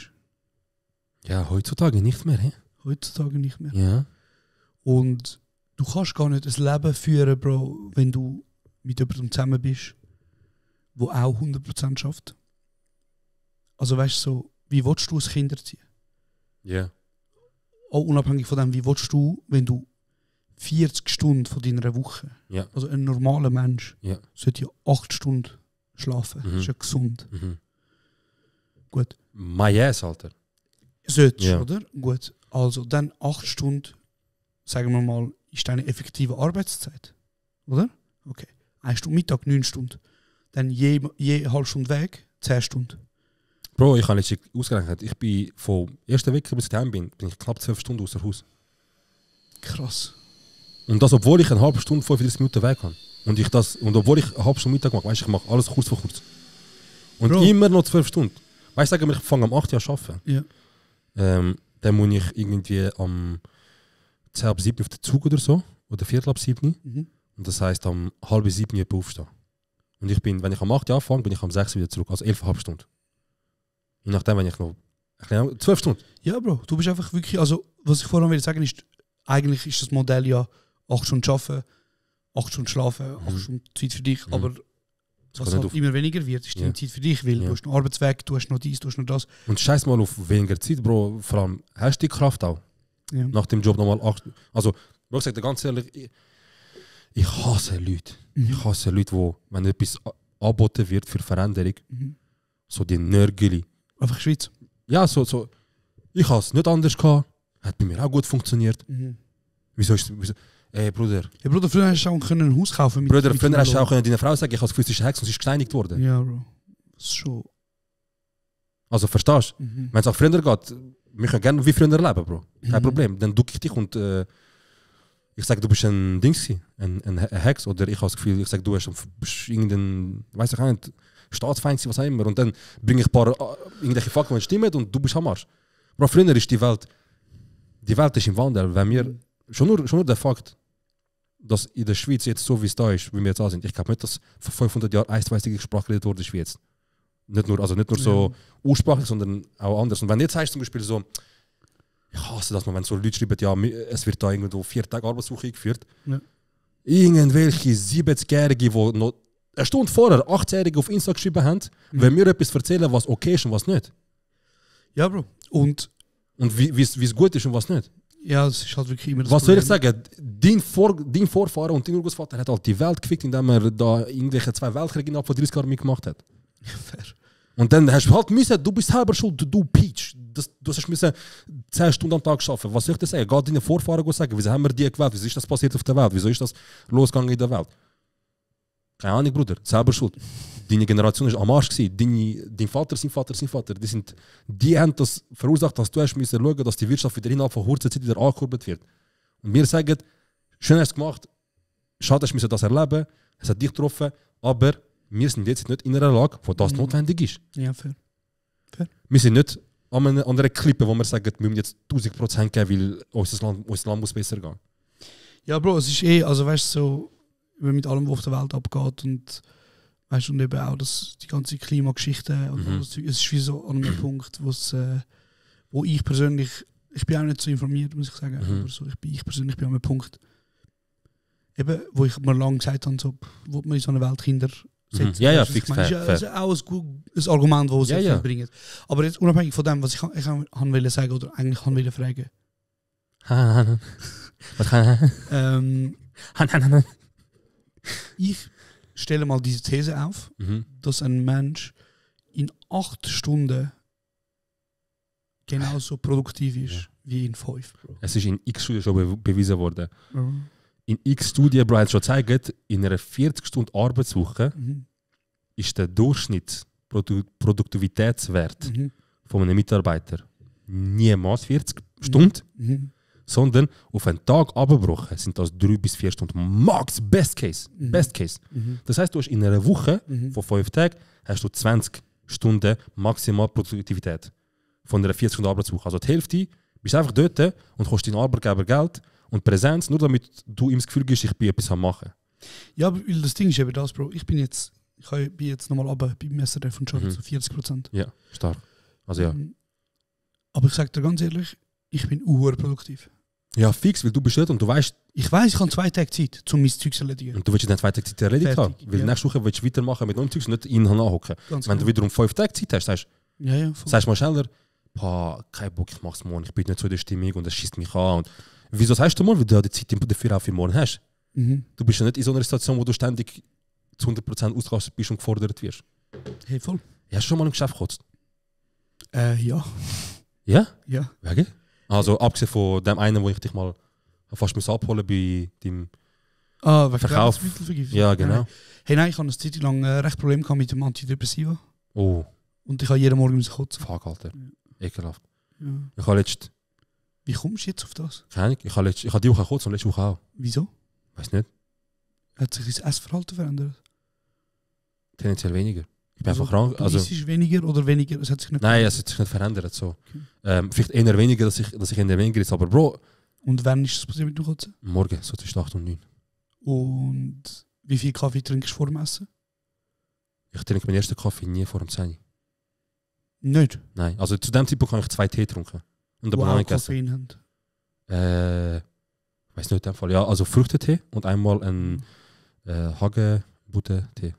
Ja, heutzutage nicht mehr, hä? Heutzutage nicht mehr. Ja. Und du kannst gar nicht ein Leben führen, Bro, wenn du mit jemandem zusammen bist, der auch 100% schafft. Also weißt du, so, wie willst du ein Kind erziehen? Ja. Yeah. Auch unabhängig von dem, wie willst du, wenn du 40 Stunden von deiner Woche, also ein normaler Mensch, sollte ja 8 Stunden schlafen. Das ist ja gesund. Gut. Yes, Alter. Solltest, oder? Gut. Also dann 8 Stunden, sagen wir mal, ist deine effektive Arbeitszeit. Oder? Okay. 1 Stunde Mittag, 9 Stunden. Dann je halbe Stunde Weg, 10 Stunden. Bro, ich habe letztens ausgerechnet, ich bin von ersten Woche bis ich daheim bin ich knapp 12 Stunden außer Haus. Krass. Und das, obwohl ich eine halbe Stunde, 35 Minuten weg habe. Und obwohl ich eine halbe Stunde Mittag mache, weißt du, ich mache alles kurz vor kurz. Und Bro, immer noch 12 Stunden. Weißt du, sagen wir, ich fange am 8 Uhr an zu arbeiten. Ja. Dann muss ich irgendwie am 10 ab 7 auf den Zug oder so. Oder 4 ab 7. Und das heisst, am halb 7 Uhr aufstehen. Und ich bin, wenn ich am 8 Uhr anfange, bin ich am 6 Uhr wieder zurück. Also 11,5 Stunden. Je nachdem, wenn ich noch 12 Stunden. Ja, Bro, du bist einfach wirklich, also was ich vorhin will sagen ist, eigentlich ist das Modell ja 8 Stunden arbeiten, 8 Stunden schlafen, 8 Stunden Zeit für dich, aber was halt immer weniger wird, ist die Zeit für dich, weil du hast noch Arbeitsweg, du hast noch dies, du hast noch das. Und scheiß mal auf weniger Zeit, Bro, vor allem, hast du die Kraft auch? Ja. Nach dem Job nochmal 8 Stunden. Also, Bro, ich sag dir ganz ehrlich, ich hasse Leute. Ich hasse Leute, wo, wenn etwas angeboten wird für Veränderung, so die Nörgeli. Einfach Schweiz. Ja, so. Ich habe es nicht anders gehabt. Hat bei mir auch gut funktioniert. Wieso? Ey, Bruder. Ja, Bruder, früher hast du auch ein Haus kaufen. Bruder, früher hast du auch deiner Frau sagen, ich habe das Gefühl, sie ist Hex und sie ist gesteinigt worden. Ja, Bro. Das ist schon... Also verstehst du? Wenn es auch früher geht, wir können gerne wie früher leben, Bro. Kein Problem. Dann ducke ich dich und ich sage, du bist ein Dings, ein Hex, oder ich habe das Gefühl, ich sage, du bist irgendein, weiß ich auch nicht, Staatsfeind, was auch immer. Und dann bringe ich ein paar irgendwelche Fakten, die stimmen und du bist am Arsch. Bro, früher ist die Welt ist im Wandel. Wenn wir, schon nur der Fakt, dass in der Schweiz jetzt so wie es da ist, wie wir jetzt da sind, ich glaube nicht, dass vor 500 Jahren einstweisige Sprache geredet wurde wie jetzt. Nicht nur so ursprachlich, sondern auch anders. Und wenn jetzt heißt zum Beispiel so, ich hasse das mal, wenn so Leute schreiben, ja, es wird da irgendwo 4 Tage Arbeitswoche eingeführt. Ja. Irgendwelche 70-Jährige, die noch eine Stunde vorher 18-Jährige auf Insta geschrieben haben, wenn wir etwas erzählen, was okay ist und was nicht. Ja, Bro. Und wie es gut ist und was nicht. Ja, das ist halt wirklich immer das Was Problem. soll ich sagen? Dein Vorfahrer und dein Urgroßvater hat halt die Welt gefickt, indem er da irgendwelche 2 Weltkriege innerhalb von 30 Jahren mitgemacht hat. Fair. Und dann hast du halt müssen, du bist selber schuld, du Peach. Du hast müssen 10 Stunden am Tag arbeiten. Was soll ich dir sagen? Geh deinen Vorfahren sagen, wieso haben wir die gewählt? Wieso ist das passiert auf der Welt? Wieso ist das losgegangen in der Welt? Keine Ahnung, Bruder. Selber schuld. Deine Generation ist am Arsch gewesen. Dein Vater, sein Vater. Die haben das verursacht, dass du hast müssen schauen, dass die Wirtschaft wieder innerhalb von kurzer Zeit wieder angekurbelt wird. Und wir sagen, schön hast du gemacht, schade, hast du das erleben, es hat dich getroffen, aber wir sind jetzt nicht in einer Lage, wo das notwendig ist. Ja, fair. Wir sind nicht an einer Klippe, wo wir sagen, wir müssen jetzt 1000% geben, weil unser Land muss besser gehen. Ja, Bro, es ist also weißt du, so, mit allem, was auf der Welt abgeht und weißt du, und eben auch die ganze Klimageschichte und alles, es ist wie so an einem Punkt, wo ich persönlich, ich bin auch nicht so informiert, muss ich sagen, aber so, ich persönlich bin an einem Punkt, eben, wo ich mir lange gesagt habe, so, wo man in so eine Welt Kinder setzt. Ja, fix, fair. Das ist auch ein Argument, das sie viel bringen. Aber jetzt unabhängig von dem, was ich wollte sagen oder eigentlich wollte fragen. Ich stelle mal diese These auf, dass ein Mensch in 8 Stunden genauso produktiv ist wie in 5. Bro. Es ist in x Studien schon bewiesen worden. In x Studien, Bro, hat schon gezeigt, in einer 40-Stunden Arbeitswoche ist der Durchschnittsproduktivitätswert von einem Mitarbeiter niemals 40 Stunden, sondern auf einen Tag abgebrochen sind das 3 bis 4 Stunden. Max, Best Case. Das heißt, du hast in einer Woche von 5 Tagen hast du 20 Stunden maximal Produktivität von einer 40 Stunden Arbeitswoche. Also die Hälfte bist einfach dort und kostet deinen Arbeitgeber Geld und Präsenz, nur damit du ihm das Gefühl gibst, ich bin etwas am machen. Ja, aber das Ding ist eben das, Bro. Ich bin jetzt nochmal runter beim SRF und schon so 40%. Ja, stark. Also ja. Aber ich sage dir ganz ehrlich, ich bin produktiv. Ja, fix, weil du bist dort und du weißt. Ich weiß, ich habe 2 Tage Zeit, um mein Zeug zu erledigen. Und du willst in den 2 Tagen Zeit erledigt haben. Weil nächste Woche willst du weitermachen mit neuen Zeugs und nicht ihn anhocken. Wenn du wiederum 5 Tage Zeit hast, sagst du mal schneller, kein Bock, ich mach's morgen, ich bin nicht so in der Stimmung und das schießt mich an. Und wieso sagst du mal, weil du die Zeit dafür auch für morgen hast? Du bist ja nicht in so einer Situation, wo du ständig zu 100% ausgelastet bist und gefordert wirst. Hey, voll. Hast du schon mal im Geschäft gekotzt? Ja. Ja? Ja. Wegen? Also abgesehen von dem einen, wo ich dich mal fast abholen bei deinem Verkauf. Ja, genau. Hey, nein, ich habe eine Zeit lang recht Probleme gehabt mit dem Antidepressiva. Oh. Und ich habe jeden Morgen kotzen. Fuck, Alter. Ja. Ekelhaft. Ja. Ich habe letzte... Wie kommst du jetzt auf das? Keine Ahnung. Ich habe die Woche gekotzt und letzte Woche auch. Wieso? Weiß nicht. Hat sich dein Essverhalten verändert? Tendenziell weniger. Ich bin einfach krank. Also, ist es weniger oder weniger? Es hat sich nicht verändert. Es hat sich nicht verändert. So. Okay. Vielleicht eher weniger, dass ich eher weniger ist. Aber Bro... Und wann ist das passiert mit dem Kotzen? Morgen, so zwischen 8 und 9. Und wie viel Kaffee trinkst du vor dem Essen? Ich trinke meinen ersten Kaffee nie vor dem 10. Nicht? Nein. Also zu dem Zeitpunkt kann ich 2 Tee trinken. Und eine Banane Koffein haben? Weiß nicht in dem Fall. Ja, also Früchtetee und einmal ein Hagebutte-Tee.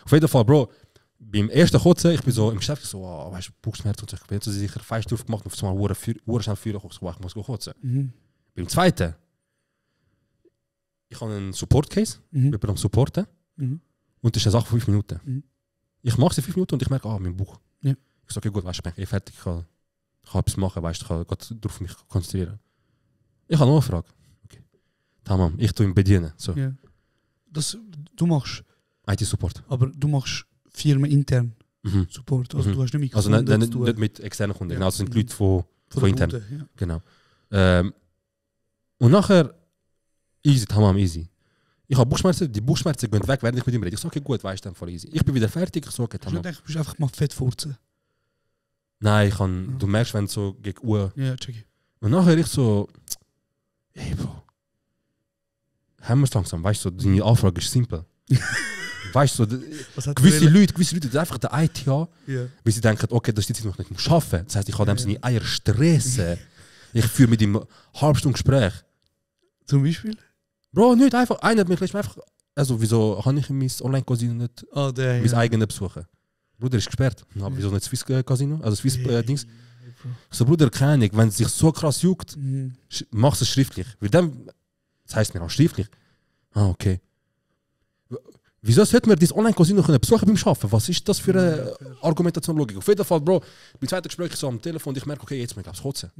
Auf jeden Fall, Bro, beim ersten Kotzen, ich bin so im Geschäft so, weißt du, Bauchschmerzen und so, ich bin jetzt so sicher fest aufgemacht und auf einmal schnell Feuer ich muss kotzen. Beim zweiten, ich habe einen Support-Case, ich bin am Supporten und das ist eine Sache von 5 Minuten. Ich mache es in 5 Minuten und ich merke, mein Bauch. Ja. Ich sage, okay, gut, weißt du, ich bin fertig, ich kann etwas machen, weißt du, ich kann darauf mich konzentrieren. Ich habe noch eine Frage. Okay. Tamam, ich tue ihn bedienen. So. Ja. Du machst IT-Support. Aber du machst Firmen intern. Support. Also du hast nicht Also nicht mit externen Kunden, genau, das sind die Leute von intern. Bude, ja. Genau. Und nachher, easy, tamam, easy. Ich habe Bauchschmerzen, die Bauchschmerzen gehen weg, während ich mit ihm rede. Ich so, okay, gut, weißt du, dann voll easy. Ich bin wieder fertig, ich so, okay, tamam. Du bist einfach mal fett furzen. Nein, du merkst, wenn es so gegen Uhr. Ja, check ich. Und nachher ich so, ey Bro, haben wir es langsam, weißt du, deine Anfrage ist simpel. Weißt du, gewisse Leute, die einfach der IT haben, weil sie denken, okay, das ist jetzt noch nicht arbeiten. Das heisst, ich kann dem seine Eier stressen. Ich führe mit ihm eine halbe Stunde Gespräch. Zum Beispiel? Bro, nicht einfach. Einer hat mich einfach. Also, wieso kann ich mein Online-Casino nicht mein eigenes besuchen? Bruder ist gesperrt. Aber wieso nicht Swiss Casino? Also Swiss Dings. So, Bruder, keine Ahnung. Wenn es sich so krass juckt, mach es schriftlich. Weil dann, das heisst mir auch schriftlich. Ah, okay. Wieso sollte man dieses Online-Casino besuchen beim Arbeiten? Was ist das für eine Argumentationslogik? Auf jeden Fall, Bro, beim zweiten Gespräch so am Telefon und ich merke, okay, jetzt muss ich kotzen.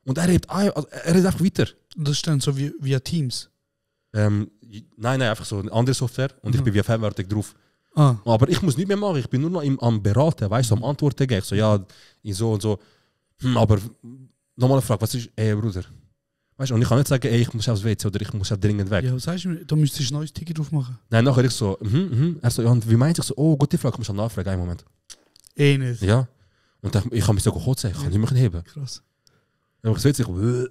Und er redet einfach weiter. Das ist dann so wie via Teams? Nein, einfach so eine andere Software und ich bin via Fernwartung drauf. Ah. Aber ich muss nicht mehr machen, ich bin nur noch am Beraten, weißt du, am Antworten geben. Ich so, ja, ich so und so. Aber nochmal eine Frage, was ist, Bruder? Weißt du, und ich kann nicht sagen, ich muss aufs WC oder ich muss dringend weg. Ja, was sagst du, da müsstest du ein neues Ticket drauf machen. Nein, nachher ich so, Er so, ja, und wie meint ich so, oh, gute Frage, ich muss nachfragen, einen Moment. Nicht. Ja. Und dann, ich kann mich so kotzen, ich kann nicht mehr heben. Krass. Aber ich weiß, ich gehe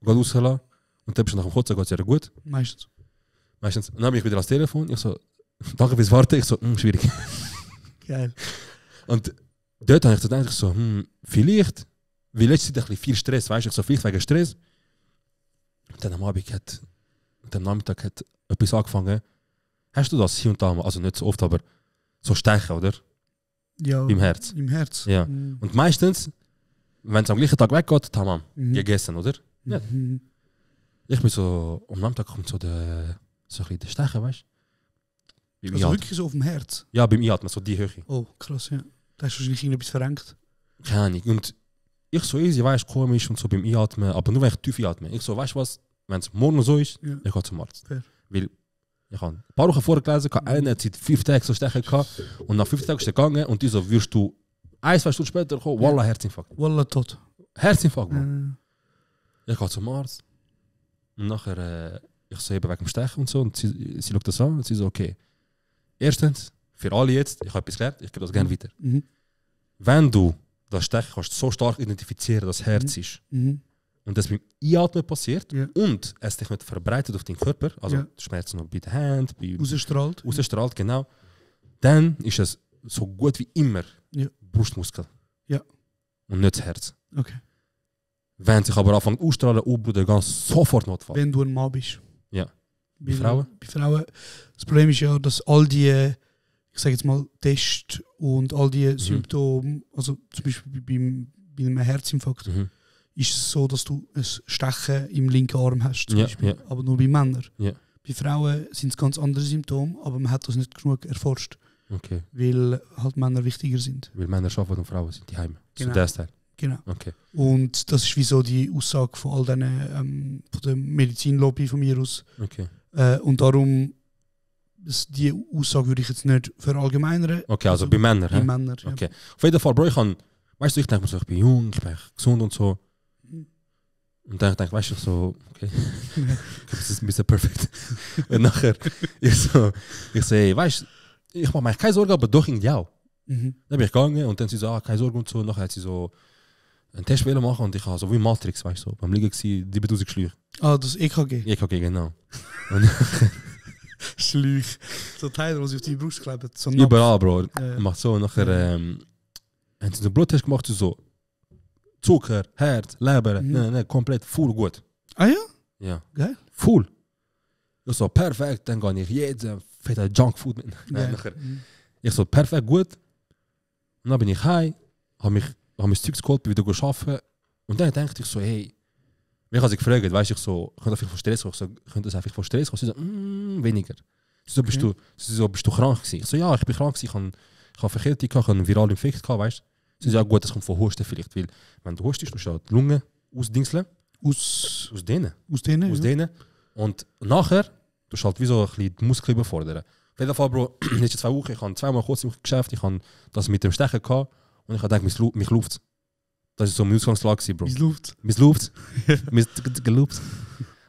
rauslassen und dann bist du nach dem Kotzen, geht es ja gut. Meistens. Und dann bin ich wieder ans Telefon, ich so, danke fürs Warten, ich so, schwierig. Geil. Und dort habe ich dann eigentlich so, vielleicht, wie letzte Zeit ein bisschen viel Stress, weißt du, so vielleicht wegen Stress. Und dann am Nachmittag hat etwas angefangen. Hast du das hier und da mal, also nicht so oft, aber so stechen, oder? Ja. Im Herz. Im Herz. Ja. Und meistens, wenn es am gleichen Tag weggeht, tamam, gegessen, oder? Ja. Ich bin so, am Nachmittag kommt so ein bisschen der Stechen, weißt du? Also wirklich so auf dem Herz? Ja, beim Einatmen, so die Höhe. Oh, krass, ja. Da hast du wahrscheinlich irgendetwas verrenkt. Keine Ahnung. Und ich so easy, weißt du, komisch und so beim Einatmen, aber nur wenn ich tief atme. Ich so, weißt du was, wenn es morgen so ist, ich gehe zum Arzt. Fair. Weil ich habe ein paar Wochen vorher gelesen, einer hat seit 5 Tagen so Stechen gehabt und nach 5 Tagen ist er gegangen und die so, wirst du 1-2 Stunden später kommen, Wallah, Herzinfarkt. Wallah, tot. Herzinfarkt, Mann. Ich gehe zum Arzt und nachher, ich so eben wegen dem Stechen und so und sie schaut das an und sie so, okay, erstens, für alle jetzt, ich habe etwas gelernt, ich gebe das gerne weiter. Wenn du das Stechen kannst so stark identifizieren, dass das Herz ist und das beim Einatmen passiert und es dich nicht verbreitet auf deinen Körper, also die Schmerzen noch bei der Hand, rausstrahlt, genau, dann ist es so gut wie immer Brustmuskel und nicht das Herz. Okay. Wenn sich aber anfängt ausstrahlen, Bruder, ganz sofort Notfall. Wenn du ein Mann bist. Ja. Bei Frauen? Bei Frauen. Das Problem ist ja, dass all die, ich sage jetzt mal, Tests und all die Symptome, also zum Beispiel bei einem Herzinfarkt, ist es so, dass du ein Stechen im linken Arm hast, zum Beispiel. Aber nur bei Männern. Bei Frauen sind es ganz andere Symptome, aber man hat das nicht genug erforscht. Okay. Weil halt Männer wichtiger sind. Weil Männer arbeiten und Frauen sind die Heime. Genau. So der Teil. Genau. Okay. Und das ist wie so die Aussage von all diesen, von der Medizinlobby von mir aus. Okay. Und darum, die Aussage würde ich jetzt nicht verallgemeinern. Okay, also bei Männern. Bei Männern, ja. Okay. Auf jeden Fall, Bro, ich denke mir so, ich bin jung, ich bin gesund und so. Und dann denke ich, weißt du, so, okay, das ist ein bisschen perfekt. Und nachher, ich so, hey, weißt du, ich mache mir keine Sorgen, aber doch irgendwie auch. Dann bin ich gegangen und dann sie so, keine Sorge und so. Und nachher hat sie so einen Test machen und ich habe so wie Matrix, weißt du, so, beim Liegen gewesen, 7000 Schläuche. Ah, das EKG? EKG, genau. Schläuche. So Teile, die sie auf die Brust kleben. So überall, Bro. Macht so und nachher haben sie so einen Bluttest gemacht, so Zucker, Herz, Leber, komplett full gut. Ah ja? Ja. Geil. Full. Ich so, perfekt, dann kann ich jeden fette Junkfood mit. Nachher. Ich so, perfekt, gut. Und dann bin ich heim, habe mein Zeugs geholt, bin wieder arbeiten. Und dann dachte ich so, hey, mich hat sie gefragt, weißt du, ich so, könnte das von Stress kommen? Ich so, könnte das einfach von Stress kommen? Sie so, weniger. Sie so, bist du krank gewesen? Ich so, ja, ich bin krank gewesen, ich habe Verkältung, ich habe einen viralen Infekt gehabt, weißt du. Sie so, ja gut, das kommt von Husten vielleicht, weil wenn du hustest, musst du die Lunge ausdingseln. Ausdehnen. Ausdehnen. Und nachher, du halt wie so ein bisschen die Muskeln überfordern. Auf jeden Fall, Bro, letzte 2 Wochen, ich habe 2-mal kurz im Geschäft, ich habe das mit dem Stechen gehabt und ich habe gedacht, mich läuft. Das war so meine Ausgangslage, Bro. Mich läuft. Mich läuft. Mich geläuft.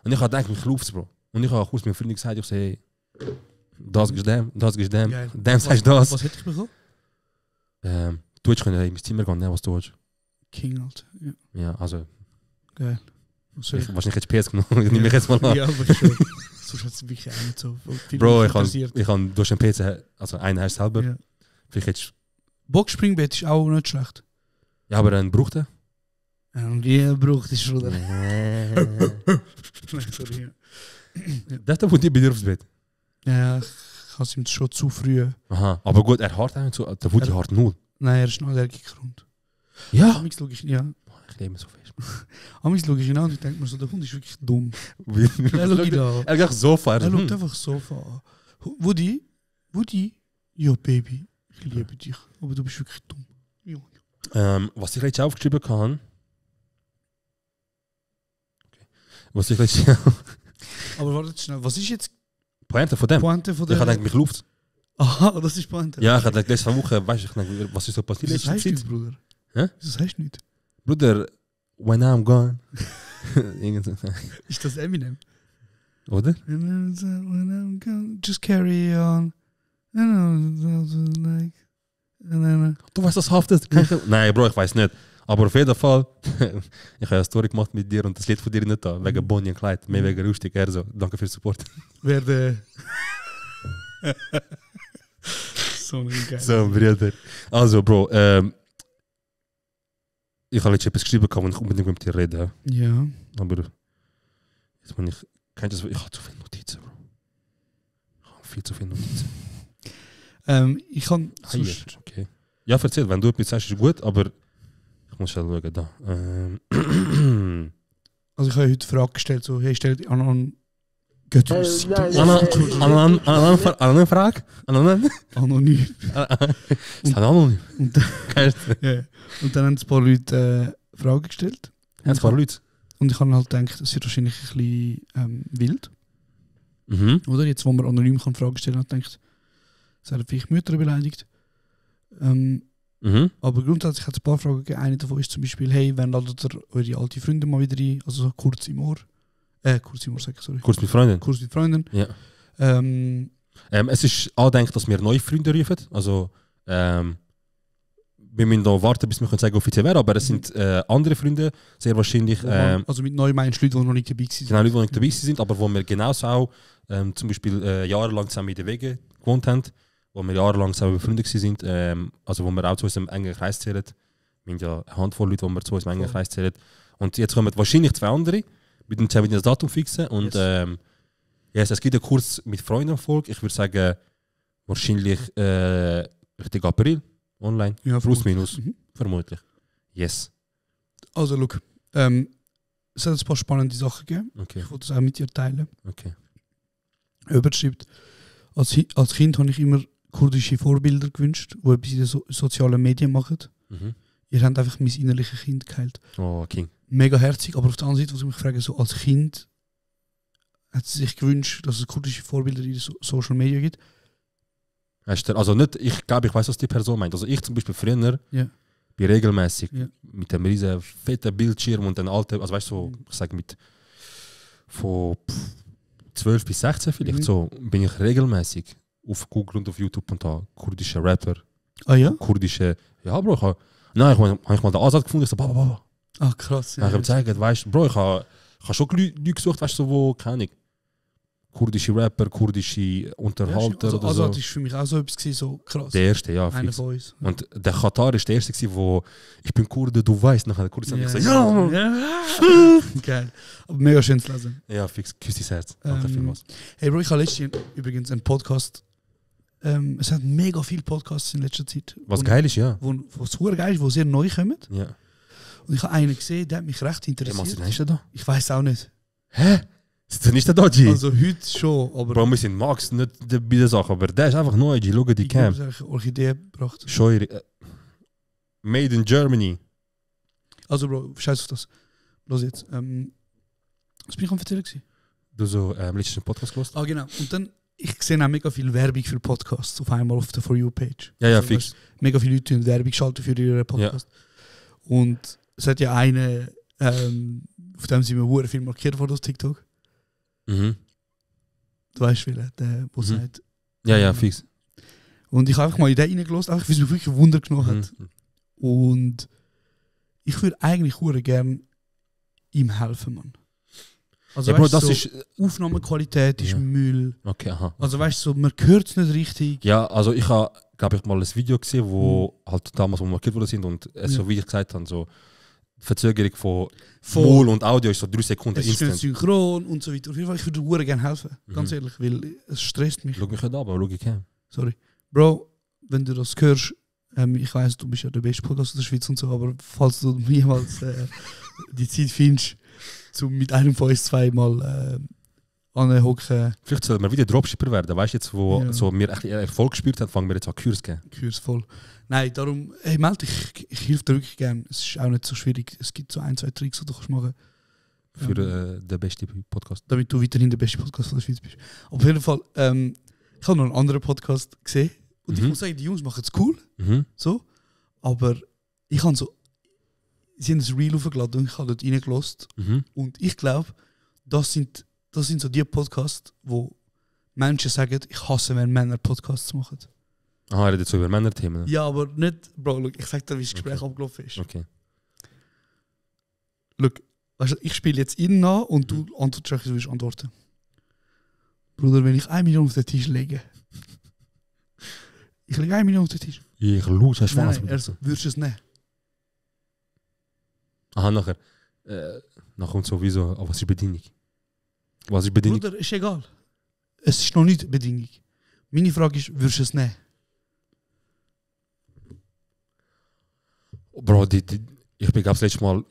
Und ich habe gedacht, mich läuft, Bro. Und ich habe kurz mit meinem Freund gesagt, ich so, hey, das ist dem, dem sagst du das. Was hätte ich bekommen? Du hättest können in mein Zimmer gehen, ne, was du willst. King, Alter. Ja. Ja, also, Geil. wahrscheinlich hättest du PS genommen, ich nehme mich jetzt mal an. Ja, aber schon. Sonst hat es wirklich auch nicht so viel Bro, interessiert. du hast einen PC, also einen hast du selber. Ja. Vielleicht hättest Boxspringbett ist auch nicht schlecht. ja, aber einen braucht er. Und wie braucht es schon? Sorry. Das ist der, wo die bei dir aufs Bett. Ja, ich habe es ihm schon zu früh. Aha, aber gut, er hart eigentlich so, der Woody hart 0. Nein, er ist noch allergiker. Ja. Amigs schaue ich ihn an. Ich lebe so fest. Amigs schaue ich ihn an und ich denke mir so, der Hund ist wirklich dumm. Er geht so fern. Er schaut einfach so an. Woody? Ja, Baby, ich liebe dich. Aber du bist wirklich dumm. Ja. Was ich jetzt aufgeschrieben kann. Okay. Was ich jetzt. Aber warte schnell, was ist jetzt Pointe von dem? Pointe von der... Ich habe gedacht, mich läuft. Aha, das ist Pointe. Ja, ich habe gedacht, letzte Woche, weißt du, was ist so passiert? Das heißt nicht, Bruder. Hä? Das heißt nicht. Bruder, when I'm gone. Ist das Eminem? Oder? When I'm gone, just carry on. Du weißt, das haftet. Nein, Bro, ich weiß nicht. Aber auf jeden Fall, ich habe eine Story gemacht mit dir und das Lied von dir nicht da. Wegen Bonnie und Clyde, mehr wegen Rustig. Er so, danke für den Support. Wer der... so ein geil. So, Bruder. Also, Bro, ich habe jetzt etwas geschrieben, und ich unbedingt mit dir reden. Ja. Aber jetzt bin ich... Ich habe zu viele Notizen, Bro. Ich habe viel zu viele Notizen. Ich kann... Okay. Ja, erzähl, wenn du etwas sagst, ist gut, aber... Ich muss schon schauen, da. Also ich habe heute eine Frage gestellt, so, hey, stell dich an Götter. Eine Frage? Anonym. Ist anonym? Und dann haben ein paar Leute Fragen gestellt. Ein paar Leute? Und ich habe halt gedacht, es wird wahrscheinlich ein bisschen wild. Mhm. Oder? Jetzt, wo man anonym kann Fragen stellen kann, denkt, es werden vielleicht Mütter beleidigt. Aber grundsätzlich hat es ein paar Fragen gegeben. Eine davon ist zum Beispiel, hey, wann ladet ihr eure alte Freunde mal wieder ein? Also so kurz im Ohr. Kurz im Ohr, sorry. Kurz mit Freunden? Kurz mit Freunden. Ja. Es ist angedenkt, dass wir neue Freunde rufen. Also, wir müssen da warten, bis wir sagen, offiziell wäre, aber es sind andere Freunde, sehr wahrscheinlich. Also mit neu meinst du Leute, die noch nicht dabei sind. Genau, Leute, die noch nicht dabei sind, aber wo wir genauso auch zum Beispiel jahrelang zusammen in den Wegen gewohnt haben, wo wir jahrelang zusammen befreundet sind, also wo wir auch zu unserem engen Kreis zählen. Wir haben ja eine Handvoll Leute, die wir zu unserem engen Kreis zählen. Und jetzt kommen wahrscheinlich 2 andere, mit dem das Datum fixen. Und es gibt einen Kurs mit Freunden-Folge. Ich würde sagen, wahrscheinlich Richtung April, online. Ja, plus minus, vermutlich. Yes. Also, look, es hat ein paar spannende Sachen gegeben. Okay. Ich wollte das auch mit dir teilen. Okay. Jemand schreibt, als Kind habe ich immer kurdische Vorbilder gewünscht, die etwas in den sozialen Medien machen. Ihr habt einfach mein innerliches Kind geheilt. Oh, King. Mega herzig, aber auf der anderen Seite, was ich mich frage, so als Kind hat sie sich gewünscht, dass es kurdische Vorbilder in den Social Media gibt. Also nicht, ich glaube, ich weiß, was die Person meint. Also ich zum Beispiel früher bin regelmäßig mit einem riesen fetten Bildschirm und einem alten, also weißt du, so, ich sage mit von 12 bis 16 vielleicht so, bin ich regelmäßig auf Google und auf YouTube und da kurdische Rapper. Ah ja? Kurdische, ja Bro, ich habe mal den Ansatz gefunden, ich so, baba. Ach krass. Ja, ich habe gezeigt, weißt du, Bro, ich habe schon Leute gesucht, weißt du, so, wo, keine Ahnung, kurdische Rapper, kurdische Unterhalter also, oder so. Also das war für mich auch so etwas gewesen, so krass. Der erste, ja. Einer von uns. Und der Katar ist der erste gewesen, wo ich bin Kurde, du weißt, nachher der Kurdistan Ja. ich so, ja! Geil. Aber mega schön zu lesen. Ja, fix, küss dein Herz. Danke vielmals. Hey Bro, ich habe letztens übrigens einen Podcast. Es hat mega viele Podcasts in letzter Zeit. Was geil ist, ja. Wo super geil ist, wo sehr neu kommen. Ja. Und ich habe einen gesehen, der hat mich recht interessiert. Was ist denn da? Ich weiß auch nicht. Hä? Ist der nicht der da, G? Also heute schon, aber... Bro, wir sind Max, nicht bei der Sache, aber der ist einfach neu, G. Schau die Cam. Ich habe eine Orchidee gebracht. Scheuer. Made in Germany. Also Bro, scheiß auf das. Los jetzt. Was bin ich am erzählen gewesen? Du so letztens einen Podcast gehört? Ah genau. Und dann ich sehe auch mega viel Werbung für Podcasts auf einmal auf der For You-Page. Ja, Also, fix. weißt, mega viele Leute Werbung schalten für ihren Podcast. Und es hat ja einen, auf dem sind wir hure viel markiert worden aus TikTok. Mhm. Du weißt, der sagt. Ja, fix. Und ich habe einfach mal in den reingelassen, einfach weil es mich wirklich ein Wunder genommen hat. Und ich würde eigentlich hure gern ihm helfen, Mann. Also Ja, Bro, weißt, das so, ist. Aufnahmequalität ist Ja. Müll. Okay, aha. Also weißt du, so, man hört es nicht richtig. Ja, also ich habe, glaube ich, mal ein Video gesehen, wo halt damals markiert worden sind und so wie ich gesagt habe, so Verzögerung von Mol und Audio ist so 3 Sekunden Es ist nicht instant. synchron und so weiter. Auf jeden Fall, ich würde hure gerne helfen. Ganz ehrlich, weil es stresst mich. Schau mich nicht an, aber schau ich hin. Sorry. Bro, wenn du das hörst, ich weiss, du bist ja der beste Podcast der Schweiz und so, aber falls du jemals die Zeit findest, um mit einem von uns zweimal anhocken. Vielleicht soll man wieder Dropshipper werden. Weißt du, jetzt, wo Ja. so wir echt Erfolg gespürt haben, fangen wir jetzt an Kurs zu geben. Kurs voll. Nein, darum, hey, melde dich, ich helfe dir wirklich gerne. Es ist auch nicht so schwierig. Es gibt so 1, 2 Tricks, die du kannst machen Für den besten Podcast. damit du weiterhin der beste Podcast von der Schweiz bist. Auf jeden Fall, ich habe noch einen anderen Podcast gesehen und ich muss sagen, die Jungs machen es cool, so, aber ich habe so, sie haben ein Reel aufgeladen und ich habe dort reingelassen und ich glaube, das sind so die Podcasts, wo Menschen sagen, ich hasse, wenn Männer Podcasts machen. Ah, er redet so über Männerthemen. Ja, aber nicht, Bro, look, ich sag dir, wie das Gespräch abgelaufen ist. Okay. Look, weißt du, ich spiele jetzt innen an und du antwortest, wie du willst antworten. Bruder, wenn ich 1 Million auf den Tisch lege, ich lege 1 Million auf den Tisch. Ich schaue, hast du Nein, er so, würdest du es nehmen? Aha, nachher. Nachher kommt sowieso, aber was ist Bedingung? Was ist Bedingung? Bruder, ist egal. Es ist noch nicht Bedingung. Meine Frage ist, würdest du es nehmen? Bro, ich bin, glaube das letzte Mal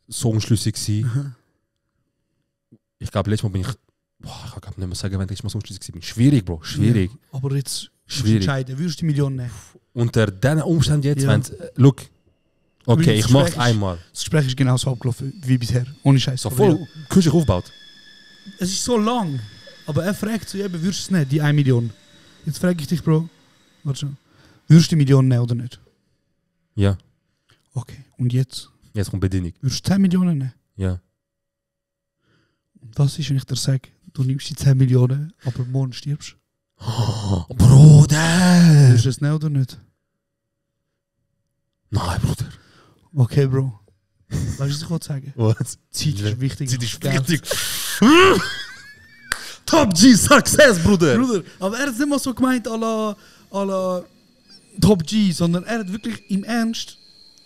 so unschlüssig gewesen. Ich glaube, letztes Mal bin ich. Boah, ich kann nicht mehr sagen, wenn ich letztes Mal so unschlüssig war. Schwierig, Bro, schwierig. Ja, aber jetzt Schwierig. entscheiden, würdest du die Million nehmen? Unter diesen Umständen jetzt, Ja. wenn look, okay, Das ich mach's Gespräch ist- einmal. Das Gespräch ist genauso abgelaufen wie bisher. Ohne Scheiß. So voll künstlich aufgebaut. Es ist so lang. Aber er fragt so, eben, würdest du es nehmen, die 1 Million? Jetzt frage ich dich, Bro. Warte schon. Würdest du die Million nehmen oder nicht? Ja, Okay. Und jetzt? jetzt kommt Bedingung. Würdest du 10 Millionen nehmen? Ja. Und was ist, wenn ich dir sage, du nimmst die 10 Millionen, aber morgen stirbst? Bruder! Würdest du es nehmen oder nicht? Nein, Bruder. Okay, Bro. Weißt du, was ich wollte sagen? Was? Zeit ist wichtig. Zeit ist Geld. wichtig. Top G Success, Bruder! Bruder, aber er hat es nicht mal so gemeint à la Top G, sondern er hat wirklich im Ernst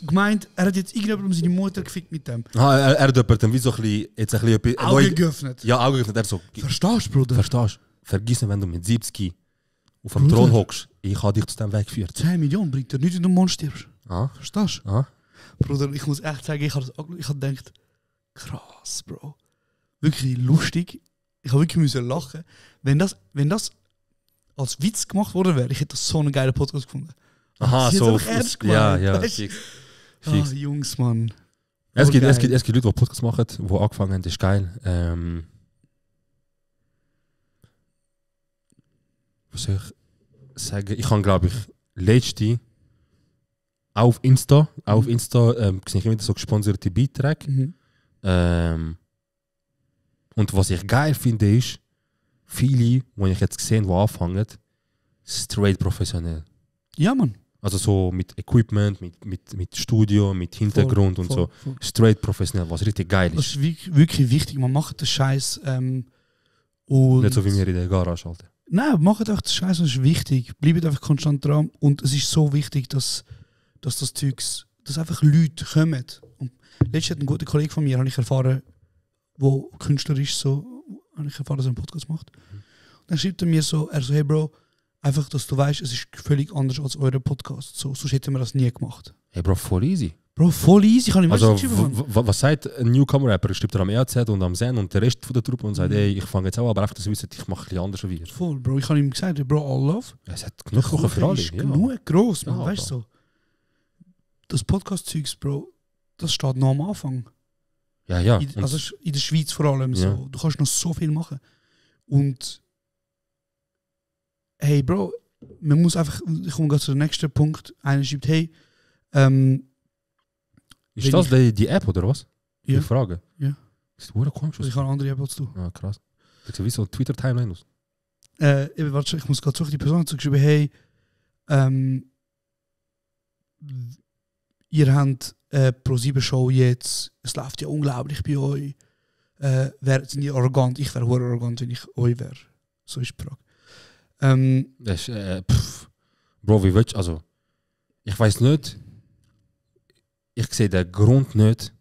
gemeint, er hat jetzt irgendjemand seine Mutter gefickt mit dem. Ah, er hat jemanden wie so ein bisschen, jetzt ein bisschen... Augen geöffnet. Ja, Augen geöffnet. Er so... Verstehst du, Bruder? Verstehst du? Vergiss nicht, wenn du mit 70 auf dem Bruder. Thron hockst. Ich habe dich zu dem Weg geführt. 10 Millionen bringt dir nichts, wenn du morgen stirbst. Ah, Verstehst du? ah. Bruder, ich muss echt sagen, ich habe gedacht, krass, Bro. Wirklich lustig. Ich habe wirklich müssen lachen. Wenn das als Witz gemacht worden wäre, ich hätte das so einen geilen Podcast gefunden. Aha, Sie so... hat's einfach ernst Ja, gemeint, ja, weißt du? fix. Ah, Fix. Jungs, Mann. Es gibt geil. Leute, die Podcasts machen, die angefangen haben, das ist geil. Was soll ich sagen? Ich habe, glaube ich, letzte auf Insta sehe ich immer so gesponserte Beiträge. Und was ich geil finde, ist, viele, die ich jetzt gesehen habe, die anfangen, straight professionell. Ja, Mann. Also so mit Equipment, mit Studio, mit Hintergrund und so. Voll. Straight professionell, was richtig geil Das ist. ist wirklich wichtig. Man macht den Scheiß. Und Nicht so wie wir in der Garage, Alter. Nein, macht einfach den Scheiß, das ist wichtig. Bleibt einfach konstant dran. Und es ist so wichtig, dass das Zeugs, dass einfach Leute kommen. Und letztens hat ein guter Kollege von mir, habe ich erfahren, der Künstler ist, so, habe ich erfahren, dass er einen Podcast macht. Und dann schreibt er mir so, hey Bro, einfach, dass du weißt, es ist völlig anders als euer Podcast. So, sonst hätten wir das nie gemacht. Hey Bro, voll easy. Bro, voll easy, kann ich mir Also, nicht schreiben. was sagt ein Newcomer-Rapper? Schreibt er am EAZ und am Zen und der Rest von der Truppe und sagt, hey, ich fange jetzt auch, aber einfach, dass ihr wisst, ich mache ein bisschen anders wie ihr. Voll, Bro, ich habe ihm gesagt, Bro, all love. Es hat genug Kuchen für alle. ist Ja. genug gross, man, Ja, weißt du so. Das Podcast-Zeugs, Bro, das steht noch am Anfang. Ja. Also in der Schweiz vor allem. Ja. So. Du kannst noch so viel machen. Und hey Bro, man muss einfach, ich komme gerade zu dem nächsten Punkt, einer schreibt, hey, ist das die App oder was? Ja. Die Frage? Ja. Das ist komisch. Ich habe eine andere App als du. Ah, krass. Das sieht wie so eine Twitter-Timeline aus. Warte, ich muss gerade zurück, die Person hat geschrieben, hey, ihr habt Pro7-Show jetzt, es läuft ja unglaublich bei euch. Sind ihr arrogant? Ich wäre arrogant, wenn ich euch wäre. So ist die Frage. Das ist, Bro, wie willst du, also, ich weiß nicht, ich sehe den Grund nicht.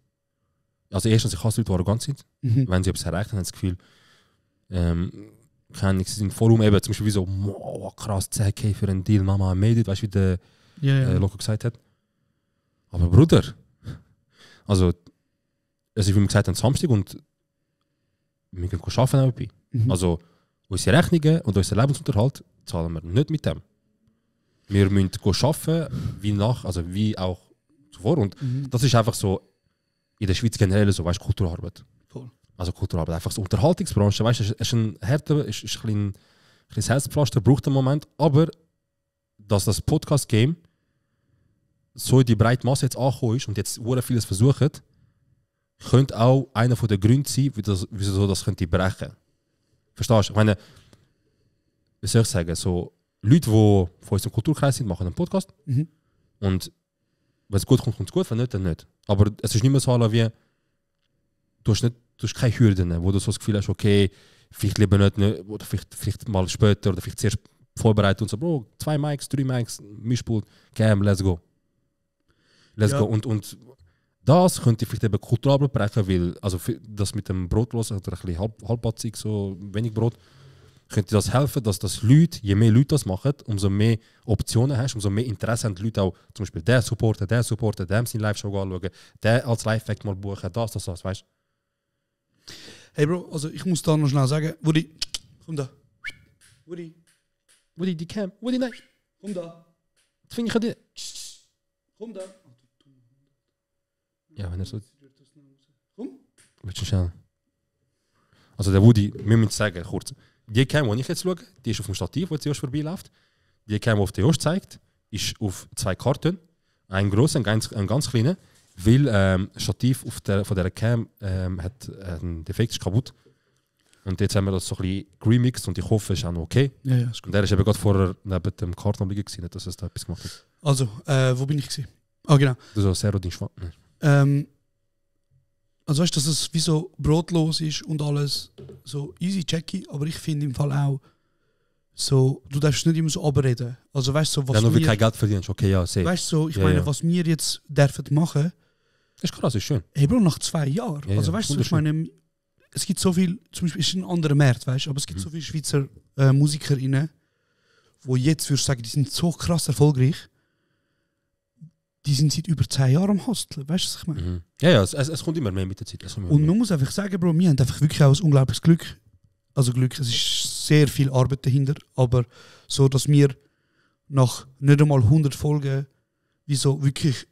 Also erstens, ich hasse Leute, die arrogant sind. Wenn sie etwas erreichen, haben sie das Gefühl, sie sind voll eben, zum Beispiel wie so, wow, krass, 10k für einen Deal, Mama, made it, weißt du, wie der Loco gesagt hat. Aber Bruder, also, es ist wie wir gesagt haben, Samstag und wir gehen arbeiten dabei. Also, unsere Rechnungen und unseren Lebensunterhalt zahlen wir nicht mit dem. Wir müssen arbeiten, wie auch zuvor. Und das ist einfach so, in der Schweiz generell so, weißt du, Kulturarbeit. Voll. Also Kulturarbeit, einfach so Unterhaltungsbranche, weißt du, es ist ein härter, ist ein kleines Herzpflaster, braucht einen Moment, aber dass das Podcast-Game so in die breite Masse jetzt angekommen ist und jetzt sehr vieles versuchen, könnte auch einer der Gründe sein, wieso das könnte brechen. Verstehst du? Ich meine, wie soll ich sagen, so Leute, die von unserem Kulturkreis sind, machen einen Podcast und wenn es gut kommt, kommt es gut, wenn nicht, dann nicht. Aber es ist nicht mehr so, wie du hast keine Hürden, wo du so das Gefühl hast, okay, vielleicht lieber nicht oder vielleicht mal später oder vielleicht zuerst vorbereitet und so, Bro, 2 Mics, 3 Mics, Mischpult, Cam, let's go. Let's go. Und das könnte vielleicht eben Kulturarbeit brechen, weil also das mit dem Brotlos oder ein bisschen halbpatzig, so wenig Brot, könnte das helfen, dass Leute, je mehr Leute das machen, umso mehr Optionen hast, umso mehr Interesse haben die Leute auch, zum Beispiel der supporten, dem seine Live-Show anschauen, der als Live-Fact mal buchen, das, weißt du? Hey Bro, also ich muss da noch schnell sagen, Woody, komm da. Woody, die Cam, Woody, nein. Komm da. Das finde ich an dir. Komm da. Ja, wenn er so... Komm. Willst du schnell? Also der Woody, wir müssen sagen, kurz. Die Cam, die ich jetzt schaue, die ist auf dem Stativ, wo jetzt Josh vorbeiläuft. Die Cam, die auf der Josh zeigt, ist auf 2 Karten. Ein grosser und ein ganz kleiner. Weil Stativ von dieser Cam hat einen Defekt, ist kaputt. Und jetzt haben wir das so ein bisschen remixed und ich hoffe, es ist auch noch okay. Ja, ist gut. Und der ist eben gerade vorher neben dem Karton liegen gewesen, dass es da etwas gemacht hat. Also, wo bin ich gewesen? Ah, genau. Du so sehr dein Schwanz. Also weißt du, dass es wie so brotlos ist und alles so easy checky, aber ich finde im Fall auch so, du darfst nicht immer so abreden. Also weißt du, so, was ja, nur weil wir, kein Geld verdienst, okay, ja, safe. Weißt du, so, ich Ja, meine, ja. was wir jetzt dürfen machen, Das ist krass, ist schön. hey Bro, nach 2 Jahren. Ja, also ja, weißt du, ich meine, es gibt so viel, zum Beispiel ist ein anderer Markt, weißt du, aber es gibt so viele Schweizer MusikerInnen, wo jetzt würdest du sagen, die sind so krass erfolgreich, die sind seit über 10 Jahren am Husteln, weißt du, was ich meine? Ja, es kommt immer mehr mit der Zeit. Und man muss einfach sagen, Bro, wir haben einfach wirklich auch ein unglaubliches Glück. Also Glück, es ist sehr viel Arbeit dahinter, aber so, dass wir nach nicht einmal 100 Folgen wie so wirklich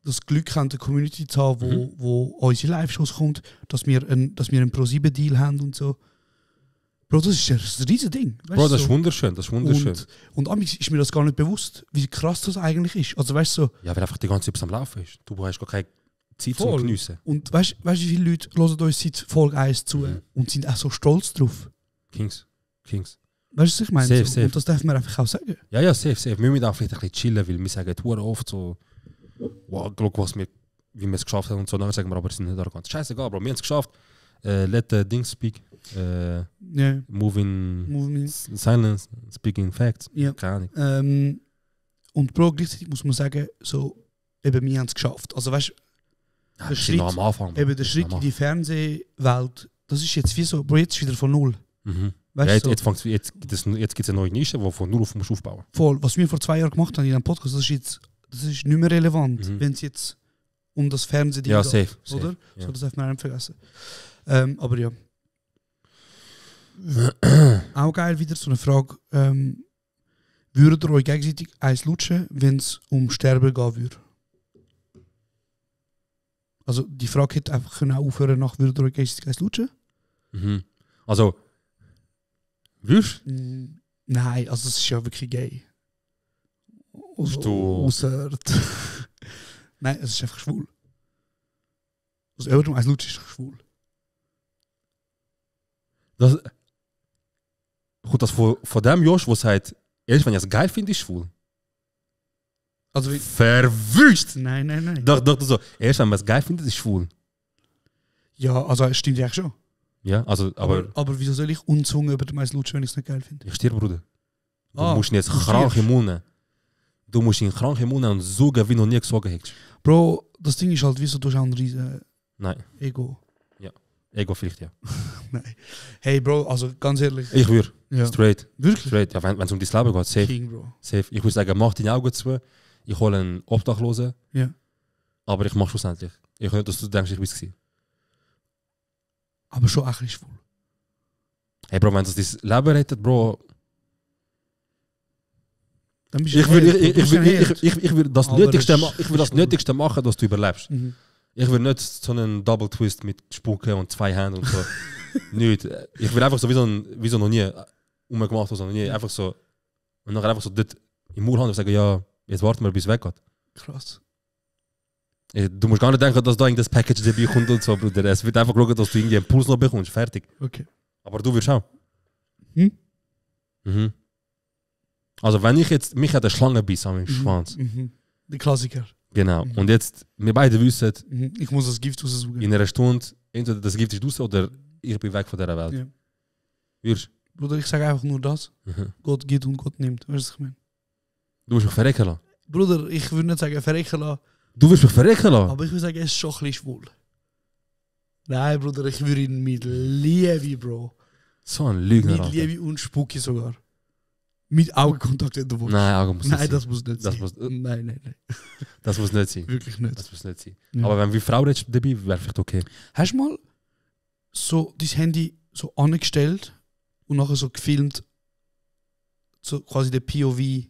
das Glück haben, eine Community zu haben, wo unsere Live-Shows kommt, dass wir einen Pro7-Deal haben und so. Bro, das ist ein riesen Ding. Bro, das ist wunderschön, das ist wunderschön. Und amigs ist mir das gar nicht bewusst, wie krass das eigentlich ist. Also weißt du, so, Ja, weil einfach die ganze Zeit am Laufen ist. Du hast gar keine Zeit Voll. zum Geniessen. und weißt du, wie viele Leute hören uns seit Folge 1 zu und sind auch so stolz drauf. Kings. Weißt du, was ich meine? Safe, So, safe. Und das darf man einfach auch sagen. Ja, safe. Wir müssen auch vielleicht ein bisschen chillen, weil wir sagen oft so, wow, schau, wie wir es geschafft haben und so. Nachher sagen wir aber, wir sind nicht arrogant. Scheißegal, Bro, wir haben es geschafft. Let the things speak. Ja. Moving silence, speaking facts. Ja. Keine Ahnung. Und Bro, gleichzeitig muss man sagen, so, eben, wir haben es geschafft. Also weißt Ja, der wir sind Schritt, noch am Anfang. eben der Schritt in die Fernsehwelt, das ist jetzt wie so, Bro, jetzt wieder von null. Weißt Ja, du, so, jetzt gibt es eine neue Nische, die von null auf musst aufbauen. voll, was wir vor 2 Jahren gemacht haben in einem Podcast, das ist nicht mehr relevant, wenn es jetzt um das Fernsehen Ja, geht. safe. Oder? Ja. So, das darf man nicht vergessen. Aber ja. Auch geil wieder so eine Frage. Würdet ihr euch gegenseitig eins lutschen, wenn es um Sterben gehen würde? Also die Frage hätte einfach können auch aufhören nach, würdet ihr euch gegenseitig eins lutschen? Also, würdest Nein, also es ist ja wirklich gay. Du- Ausser... Nein, es ist einfach schwul. Also Übertraum 1 Lutsch ist doch schwul. Das, kommt das von dem Josh, der sagt, erst wenn ich es geil finde, ist schwul. Also wie... Verwüst! Nein. Doch so. Erst wenn man es geil findet, ist schwul. Ja, also es stimmt ja eigentlich schon. Ja, also, Aber wieso soll ich unzwungen über den Mais lutschen, wenn ich es nicht geil finde? ich stirb, Bruder. Du Ah, musst ihn jetzt du krank stirbst. im Mund nehmen. Du musst ihn krank im Mund nehmen und sogen, wie noch nie gesogen hättest. Bro, das Ding ist halt, wieso du hast auch ein riesen Nein, Ego. Ego vielleicht, ja. Nein. Hey Bro, also ganz ehrlich. Ich würde. Ja. Straight. Wirklich? Straight. Ja, wenn es um dein Leben geht, safe. King, Bro. Safe. Ich würde sagen, mach deine Augen zu. Ich hole einen Obdachlosen. Ja. Aber ich mach schlussendlich. Ich will nicht, dass du denkst, ich bin es. Aber schon echt schwul. Hey Bro, wenn das dein Leben rettet, Bro. Dann bist Ich du ein Held, will du bist ein Held. ich will das Aber Nötigste, es ich will das ist Nötigste machen, dass du überlebst. Mhm. Ich will nicht so einen Double Twist mit Spucken und 2 Händen und so. Nicht. Ich will einfach so wie so noch nie umgemacht oder so noch nie. Einfach so. Und dann einfach so dort im Maul haben und sagen, ja, jetzt warten wir, bis es weggeht. Krass. Du musst gar nicht denken, dass da irgendein Package dabei kommt und so, Bruder. Es wird einfach schauen, dass du irgendwie einen Puls noch bekommst. Fertig. Okay. Aber du wirst auch. Hm? Mhm. Also wenn ich jetzt, mich hat eine Schlange biss an meinem Schwanz. Mhm. Der Klassiker. Genau. Mhm. Und jetzt, wir beide wissen, Mhm. Ich muss das Gift raussuchen. in einer Stunde, entweder das Gift ist raus oder ich bin weg von dieser Welt. Ja. Wirst Bruder, ich sage einfach nur das. mhm. Gott gibt und Gott nimmt. Weißt du, was ich meine? Du wirst mich verrecken lassen. Bruder, ich würde nicht sagen verrecken lassen, Du wirst mich verrecken lassen? aber ich würde sagen, er ist schon ein bisschen schwul. Nein, Bruder, ich würde ihn mit Liebe, Bro. So ein Lügner. Mit Alter. Liebe und Spucki sogar. Mit Augenkontakt, wenn du willst. Nein, Augen muss nicht Nein, sein. das muss nicht Das sein. muss- Nein. Das muss nicht sein. Wirklich nicht. Das muss nicht sein. Ja. Aber wenn wir Frau redest dabei, wäre vielleicht okay. Hast du mal so dein Handy so angestellt und nachher so gefilmt, so quasi der POV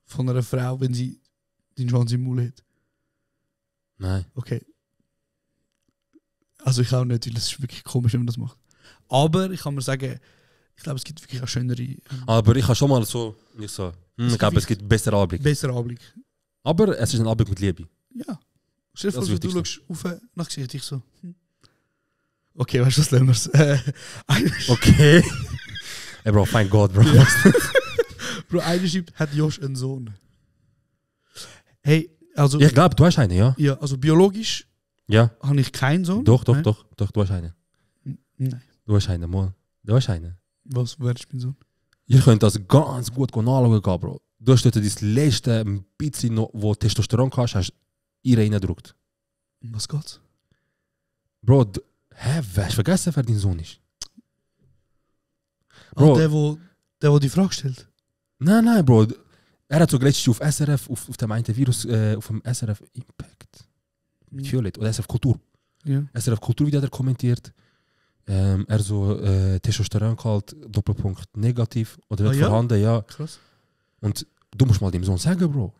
von einer Frau, wenn sie den Schwanz im Maul hat? Nein. Okay. Also ich auch nicht, weil es ist wirklich komisch, wenn man das macht. Aber ich kann mir sagen, ich glaube, es gibt wirklich auch schönere, Aber ich habe schon mal so, nicht so, ich glaube, es gibt bessere Anblick. bessere Anblick. Aber es ist ein Anblick mit Liebe. Ja. Stell dir vor, Das ist du das schaust auf nach Gesicht, ich so. Okay, weißt du, was lassen wir es? Okay. Ey Bro, thank God, Bro. Bro, einer schreibt, hat Josh einen Sohn? Hey, also, Ich glaube, du hast einen, ja? ja, also biologisch Ja. habe ich keinen Sohn. Doch, Nein? du hast einen. Nein. Du hast einen, Mann. Du hast einen. Was, wer ist mein Sohn? Ihr könnt das ganz gut anschauen, Bro. Du hast dort das letzte ein bisschen noch, wo Testosteron hast, hast ihr reingedrückt. Um was geht's? Bro, hast du vergessen, wer dein Sohn ist? Bro. Ah, der die Frage stellt. Nein, Bro. Er hat so letztens auf SRF, auf dem einen Virus, auf dem SRF Impact. Mit Violet. Oder SRF Kultur. Ja. SRF Kulturvideo hat er kommentiert. Er so Testosteron-Gehalt, Doppelpunkt negativ oder nicht Ah, ja? vorhanden, ja. Krass. Und du musst mal dem Sohn sagen, Bro.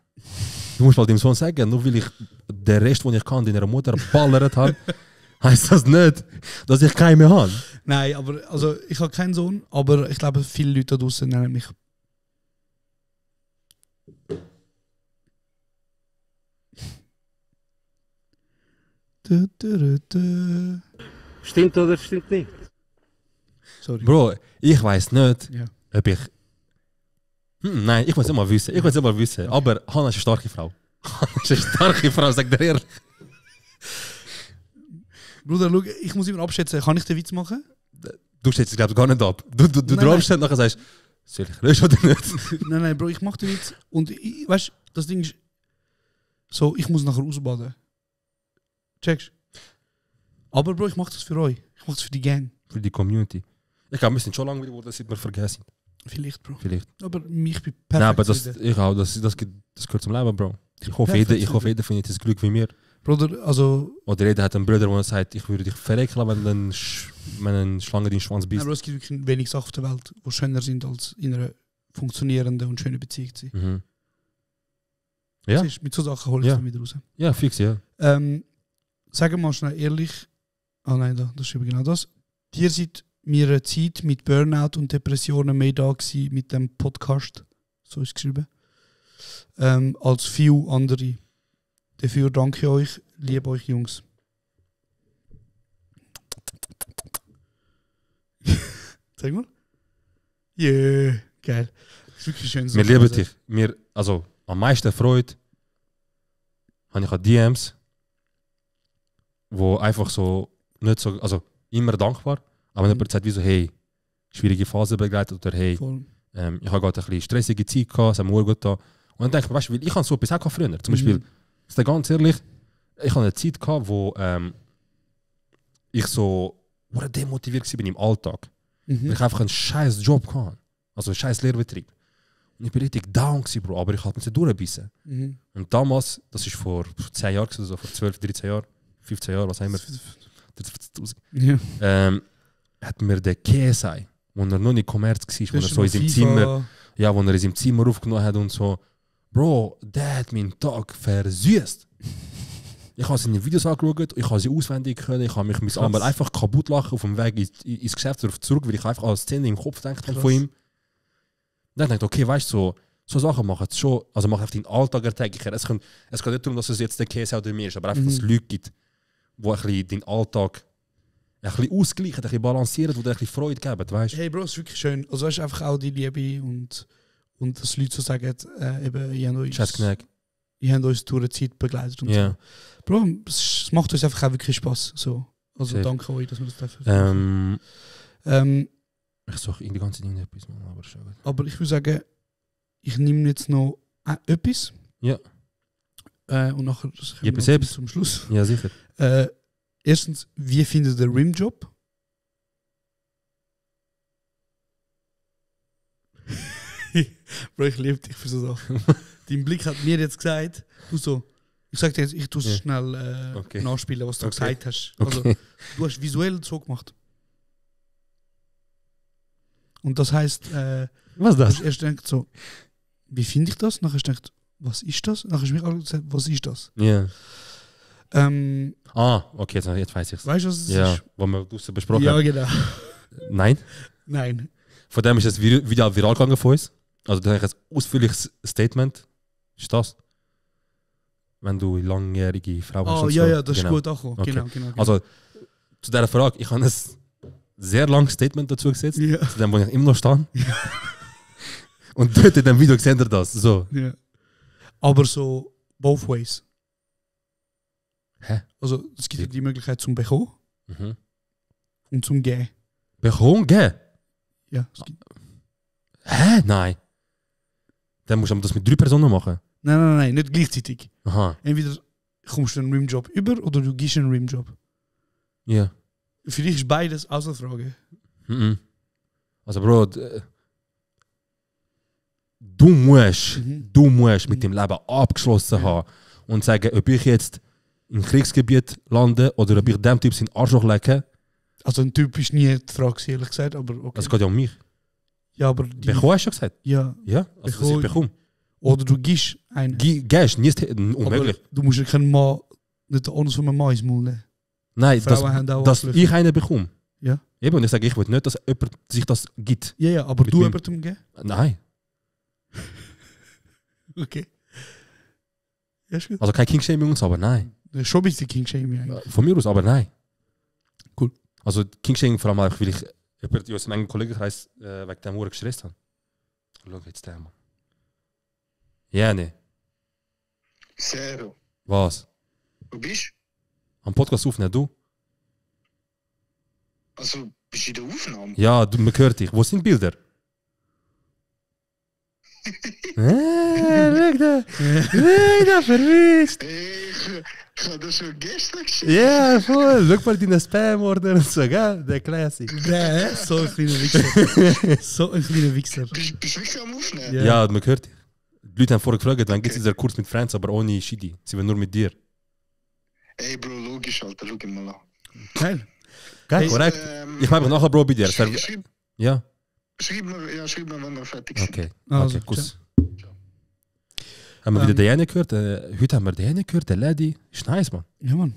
Du musst mal dem Sohn sagen, nur weil ich den Rest, den ich kann, in ihrer Mutter ballert habe, heisst das nicht, dass ich keinen mehr habe. Nein, aber also ich habe keinen Sohn, aber ich glaube, viele Leute da draußen nennen mich. Stimmt oder stimmt nicht? Sorry. Bro, ich weiß nicht, Ja. ob ich. Nein, ich will es immer wissen. Ich will es immer wissen. Okay. Aber Hannah ist eine starke Frau. Hannah ist eine starke Frau, sag dir ehrlich. Bruder, schau, ich muss immer abschätzen, kann ich den Witz machen? Du stellst es, glaube ich, gar nicht ab. Du Nein, draufst und nachher sagst, soll ich löschen oder nicht? Nein, Bro, ich mache den Witz und ich, weißt du, das Ding ist so, ich muss nachher ausbaden. Checkst? Aber Bro, ich mache das für euch. Ich mache das für die Gang. Für die Community. Ich glaube, wir sind schon lange wieder geworden, seit wir vergessen. Vielleicht, Bro. Vielleicht. Aber mich bin perfekt. Nein, aber das, zufrieden. ich auch, das gehört zum Leben, Bro. Ich hoffe, jeder findet das Glück wie mir. Bruder, also, Oder jeder hat einen Bruder, der sagt, ich würde dich verrecken, wenn eine Schlange deinen Schwanz nein, beißt. Bro, es gibt wirklich wenig Sachen auf der Welt, die schöner sind, als in einer funktionierenden und schönen Beziehung zu sein. Mhm. Ja? Siehst, mit so Sachen hole ich Ja. dann wieder raus. Ja, fix, ja. Sagen wir mal schnell ehrlich. Ah nein, das ist eben genau das. Ihr seid meiner Zeit mit Burnout und Depressionen mehr da gewesen mit dem Podcast, so ist es geschrieben, als viele andere. Dafür danke ich euch, liebe euch Jungs. Sag mal. Yeah, geil. Das ist wirklich schön. Wir lieben dich. Mir, also, am meisten Freude habe ich an DMs, wo einfach so, nicht so, also immer dankbar, aber wenn jemand sagt wie so, hey, schwierige Phase begleitet oder hey, ich habe gerade ein bisschen stressige Zeit gehabt, es hat mir gut getan. Und dann denke ich, weißt du, ich habe so etwas auch früher. Zum Beispiel, ist das ganz ehrlich, ich habe eine Zeit gehabt, wo ich so demotiviert war im Alltag. Weil ich einfach einen scheiß Job hatte. Also einen scheiß Lehrbetrieb. Und ich bin richtig down gewesen, Bro, aber ich habe mich nicht durchgebissen. Und damals, das ist vor 10 Jahren, also vor 12, 13 Jahren, 15 Jahren, was haben wir? Hat mir der KSI, wo er noch nicht Kommerz war, wo er so in seinem Zimmer, ja, wo er in seinem Zimmer aufgenommen hat und so, Bro, der hat meinen Tag versüßt. Ich habe seine Videos angeschaut, ich habe sie auswendig können, ich habe mich mit einmal einfach kaputt lachen auf dem Weg ins Geschäft zurück, weil ich einfach an Szene im Kopf gedacht habe von ihm. Dann dachte ich, okay, weißt du, so Sachen machen es schon, also machen einfach deinen Alltag erträglicher. Es geht nicht darum, dass es jetzt der Käse oder mir ist, aber einfach, dass es Leute gibt, die ein bisschen deinen Alltag ein bisschen ausgleichen, ein bisschen balancieren, die dir ein bisschen Freude geben, weißt du? Hey Bro, es ist wirklich schön. Also weißt du, einfach auch die Liebe und dass Leute so sagen, eben, ihr habt uns durch die Zeit begleitet und so. Bro, es macht uns einfach auch wirklich Spaß. So. Also safe. Danke euch, dass wir das dürfen. Ich suche die ganze Zeit etwas, aber ich würde sagen, ich nehme jetzt noch etwas. Ja. Und nachher selbst zum Schluss. Ja, sicher. Erstens, wie findet ihr den Rimjob? Bro, ich liebe dich für so Sachen. Dein Blick hat mir jetzt gesagt, du so, ich sag dir jetzt, ich tue schnell nachspielen, was du gesagt hast. Also, du hast visuell so gemacht. Und das heisst, was ist das? Erst denkt so, wie finde ich das? Nachher denkt, was ist das? Nachher hast du mich auch gesagt, was ist das? Ja. Okay, jetzt weiß ich es. Weißt du, was es ist? Wo wir draussen besprochen haben. Ja, genau. Nein? Nein. Von dem ist das Video viral gegangen von uns. Also das ist ein ausführliches Statement. Ist das? Wenn du eine langjährige Frau hast. Oh, ja, das ist gut auch. Okay. Genau. Also, zu dieser Frage, ich habe ein sehr langes Statement dazu gesetzt. Ja. Zu dem, wo ich immer noch stehe. Ja. Und dort in dem Video seht ihr das. So. Ja. Aber so both ways. Hä? Also, es gibt die Möglichkeit zum Bekommen und zum Gehen. Bekommen? Gehen? Ja. Hä? Nein. Dann musst du das mit 3 Personen machen. Nein, nicht gleichzeitig. Aha. Entweder kommst du einen Rimjob über oder du gibst einen Rimjob. Ja. Für dich ist beides Auswahlfrage. Also Bro, du musst mit dem Leben abgeschlossen haben und sagen, ob ich jetzt im Kriegsgebiet lande oder ob ich dem Typ seinen Arschloch lege. Also ein Typ ist nie die Frage, ehrlich gesagt, aber okay. Es geht ja um mich. Ja, aber bekommen hast du schon gesagt? Ja. Ja, also dass ich bekomme. Oder du gibst einen. Gehst, nie ist unmöglich. Aber du musst ja keinen Mann, nicht den Anders von einem Mann ins Maul nehmen. Nein, dass ich einen bekomme. Ja. Eben, und ich sage, ich will nicht, dass jemand sich das gibt. Ja, aber du jemandem geben? Nein. Okay. Ja, ist gut. Also kein King-Shaming und so, aber nein. Schon ein bisschen King-Shaming eigentlich. Von mir aus, aber nein. Cool. Also King-Shaming vor allem auch, weil ich jemanden aus meinem Kollegenkreis wegen dem Uhr gestresst habe. Schau jetzt den mal. Ja, ne. Zero. Was? Wo bist du? Am Podcast aufnehmen, du? Also, bist du in der Aufnahme? Ja, man hört dich. Wo sind die Bilder? Schau da, verwischt. Ich habe das schon gestern geschickt. Ja, voll. Schau mal deinen Spam-Order und so, gell? Der Classic. Nee, so ein kleiner Wichser. So ein kleiner Wichser. Bist du wirklich am Aufnehmen? Ja, man hört dich. Die Leute haben vorher gefragt, wann gibt es dieser Kurs mit Friends, aber ohne Shidi. Sie wollen nur mit dir. Ey, Bro, logisch, Alter. Schau ihn mal an. Geil. Geil, korrekt. Ich mache nachher, Bro, bei dir. Ja? Schreib mir, wenn wir fertig sind. Okay, okay, Kuss. Haben wir wieder den gehört? Heute haben wir den gehört, der Lady. Ist nice, man. Ja, Mann.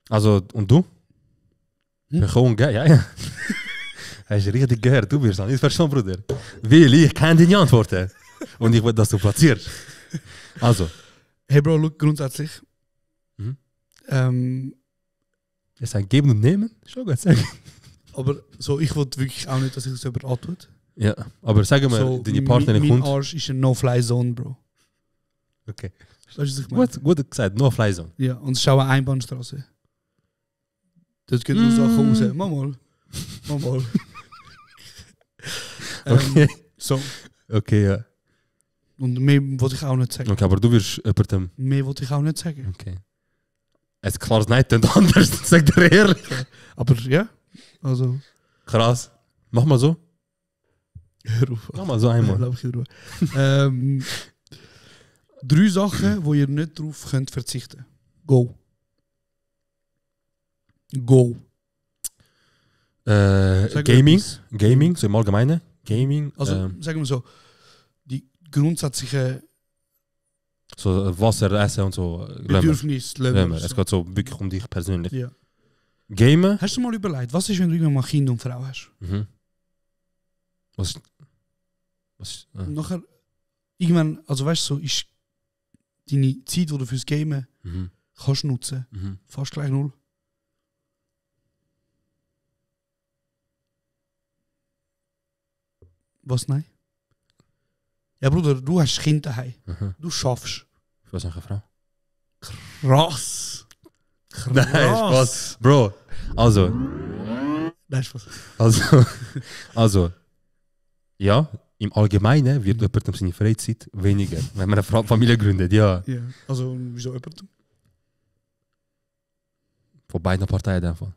Also, und du? Gewoon geil, ja. Hij is richtig gehört, du wirst nicht verstanden, Bruder. Weil ich kann dir nicht antworten. Und ich will, dass du platzierst. Also. Hey Bro, look, grundsätzlich. Es ein Geben und Nehmen? Schon gut sagen. Aber so, ich will wirklich auch nicht, dass ich das jemand antut. Ja, aber sagen wir, so, deine Partnerin kommt... Mein Arsch ist eine No-Fly-Zone, Bro. Okay. Weißt du, was ich meine? Gut gesagt, No-Fly-Zone. Ja, und es ist auch eine Einbahnstraße. Dort gehen nur Sachen raus. Mal. Okay. So. Okay, ja. Und mehr wollte ich auch nicht sagen. Okay, aber du wirst jemandem... Mehr wollte ich auch nicht sagen. Okay. Es klares Nein und anders, sagt der ehrlich. Aber ja, also... Krass. Mach mal so. Hör auf. Mach mal so einmal. Ja, 3 Sachen, wo ihr nicht drauf könnt verzichten. Go. Gaming, so im Allgemeinen. Gaming. Also sagen wir so, die grundsätzlichen so Wasser, Essen und so. Bedürfnisse. Es geht so wirklich um dich persönlich. Ja. Gamen. Hast du mal überlegt, was ist, wenn du irgendwann mal Kind und Frau hast? Was? Nachher, irgendwann, also weißt du, so ist deine Zeit, die du fürs Gamen kannst nutzen, fast gleich 0. Was, nein? Ja, Bruder, du hast Kind daheim. Du schaffst. Was ist eine Frau? Krass. Nein, Spaß. Bro, also. Nein, Spaß. Also, ja, im Allgemeinen wird jemandem seine Freizeit weniger, wenn man eine Familie gründet, ja. Ja. Also, wieso jemandem? Von beiden Parteien einfach.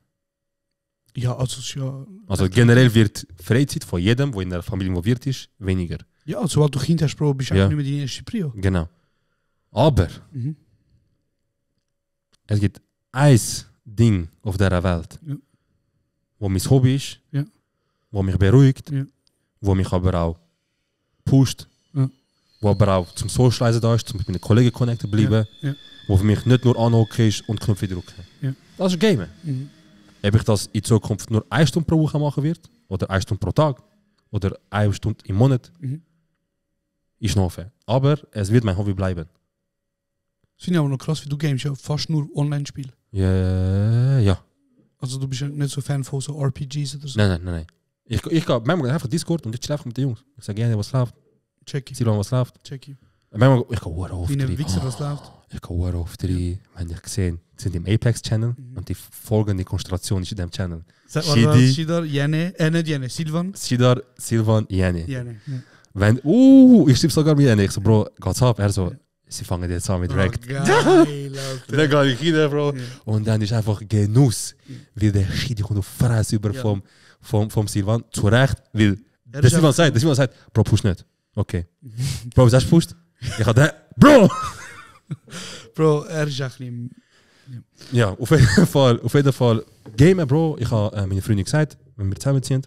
Ja, also ist ja... Also generell wird Freizeit von jedem, der in der Familie involviert ist, weniger. Ja, also sobald du Kind hast, Bro, bist du einfach nicht mehr deine erste Prio. Genau. Aber es gibt ein Ding auf dieser Welt, wo mein Hobby ist, wo mich beruhigt, wo mich aber auch pusht, wo aber auch zum Socializen da ist, um mit meinen Kollegen connected bleiben, wo für mich nicht nur anhocken ist und Knöpfe drücken. Ja. Das ist Gamen. Ob ich das in Zukunft nur 1 Stunde pro Woche machen wird, oder 1 Stunde pro Tag, oder 1 Stunde im Monat, ist noch fair. Aber es wird mein Hobby bleiben. Das finde ich aber noch krass, wie du games ja fast nur Online-Spiele. Ja. Also du bist ja nicht so Fan von so RPGs oder so? Nein. Ich gehe manchmal einfach Discord und ich schlafe mit den Jungs. Ich sage gerne, was läuft. Check. Silvan, was läuft. Check. Manchmal, ich gehe auf wie ein Wichser, was läuft. Ich gehe auf 3, wenn ich gesehen, sind im Apex-Channel und die folgende Konstellation ist in dem Channel. Sidar, Jene, nicht Jene, Silvan. Silvan, Jene. Jene, ja. Wenn, ich schreibe sogar mit Jene. Ich so, Bro, geht's ab? Er so, sie fangen jetzt an mit direkt. Geil, dann gehe ich rein, Bro. Ja. Und dann ist einfach Genuss, wie der Schied kommt auf Fresse über vom Silvan. Zu Recht, weil der Silvan sagt, Bro, push nicht. Okay. Bro, was hast du pusht? Ich habe Bro! Bro, er ist echt nicht... Ja, auf jeden Fall Gamen, Bro. Ich habe meine Freundin gesagt, wenn wir zusammenziehen,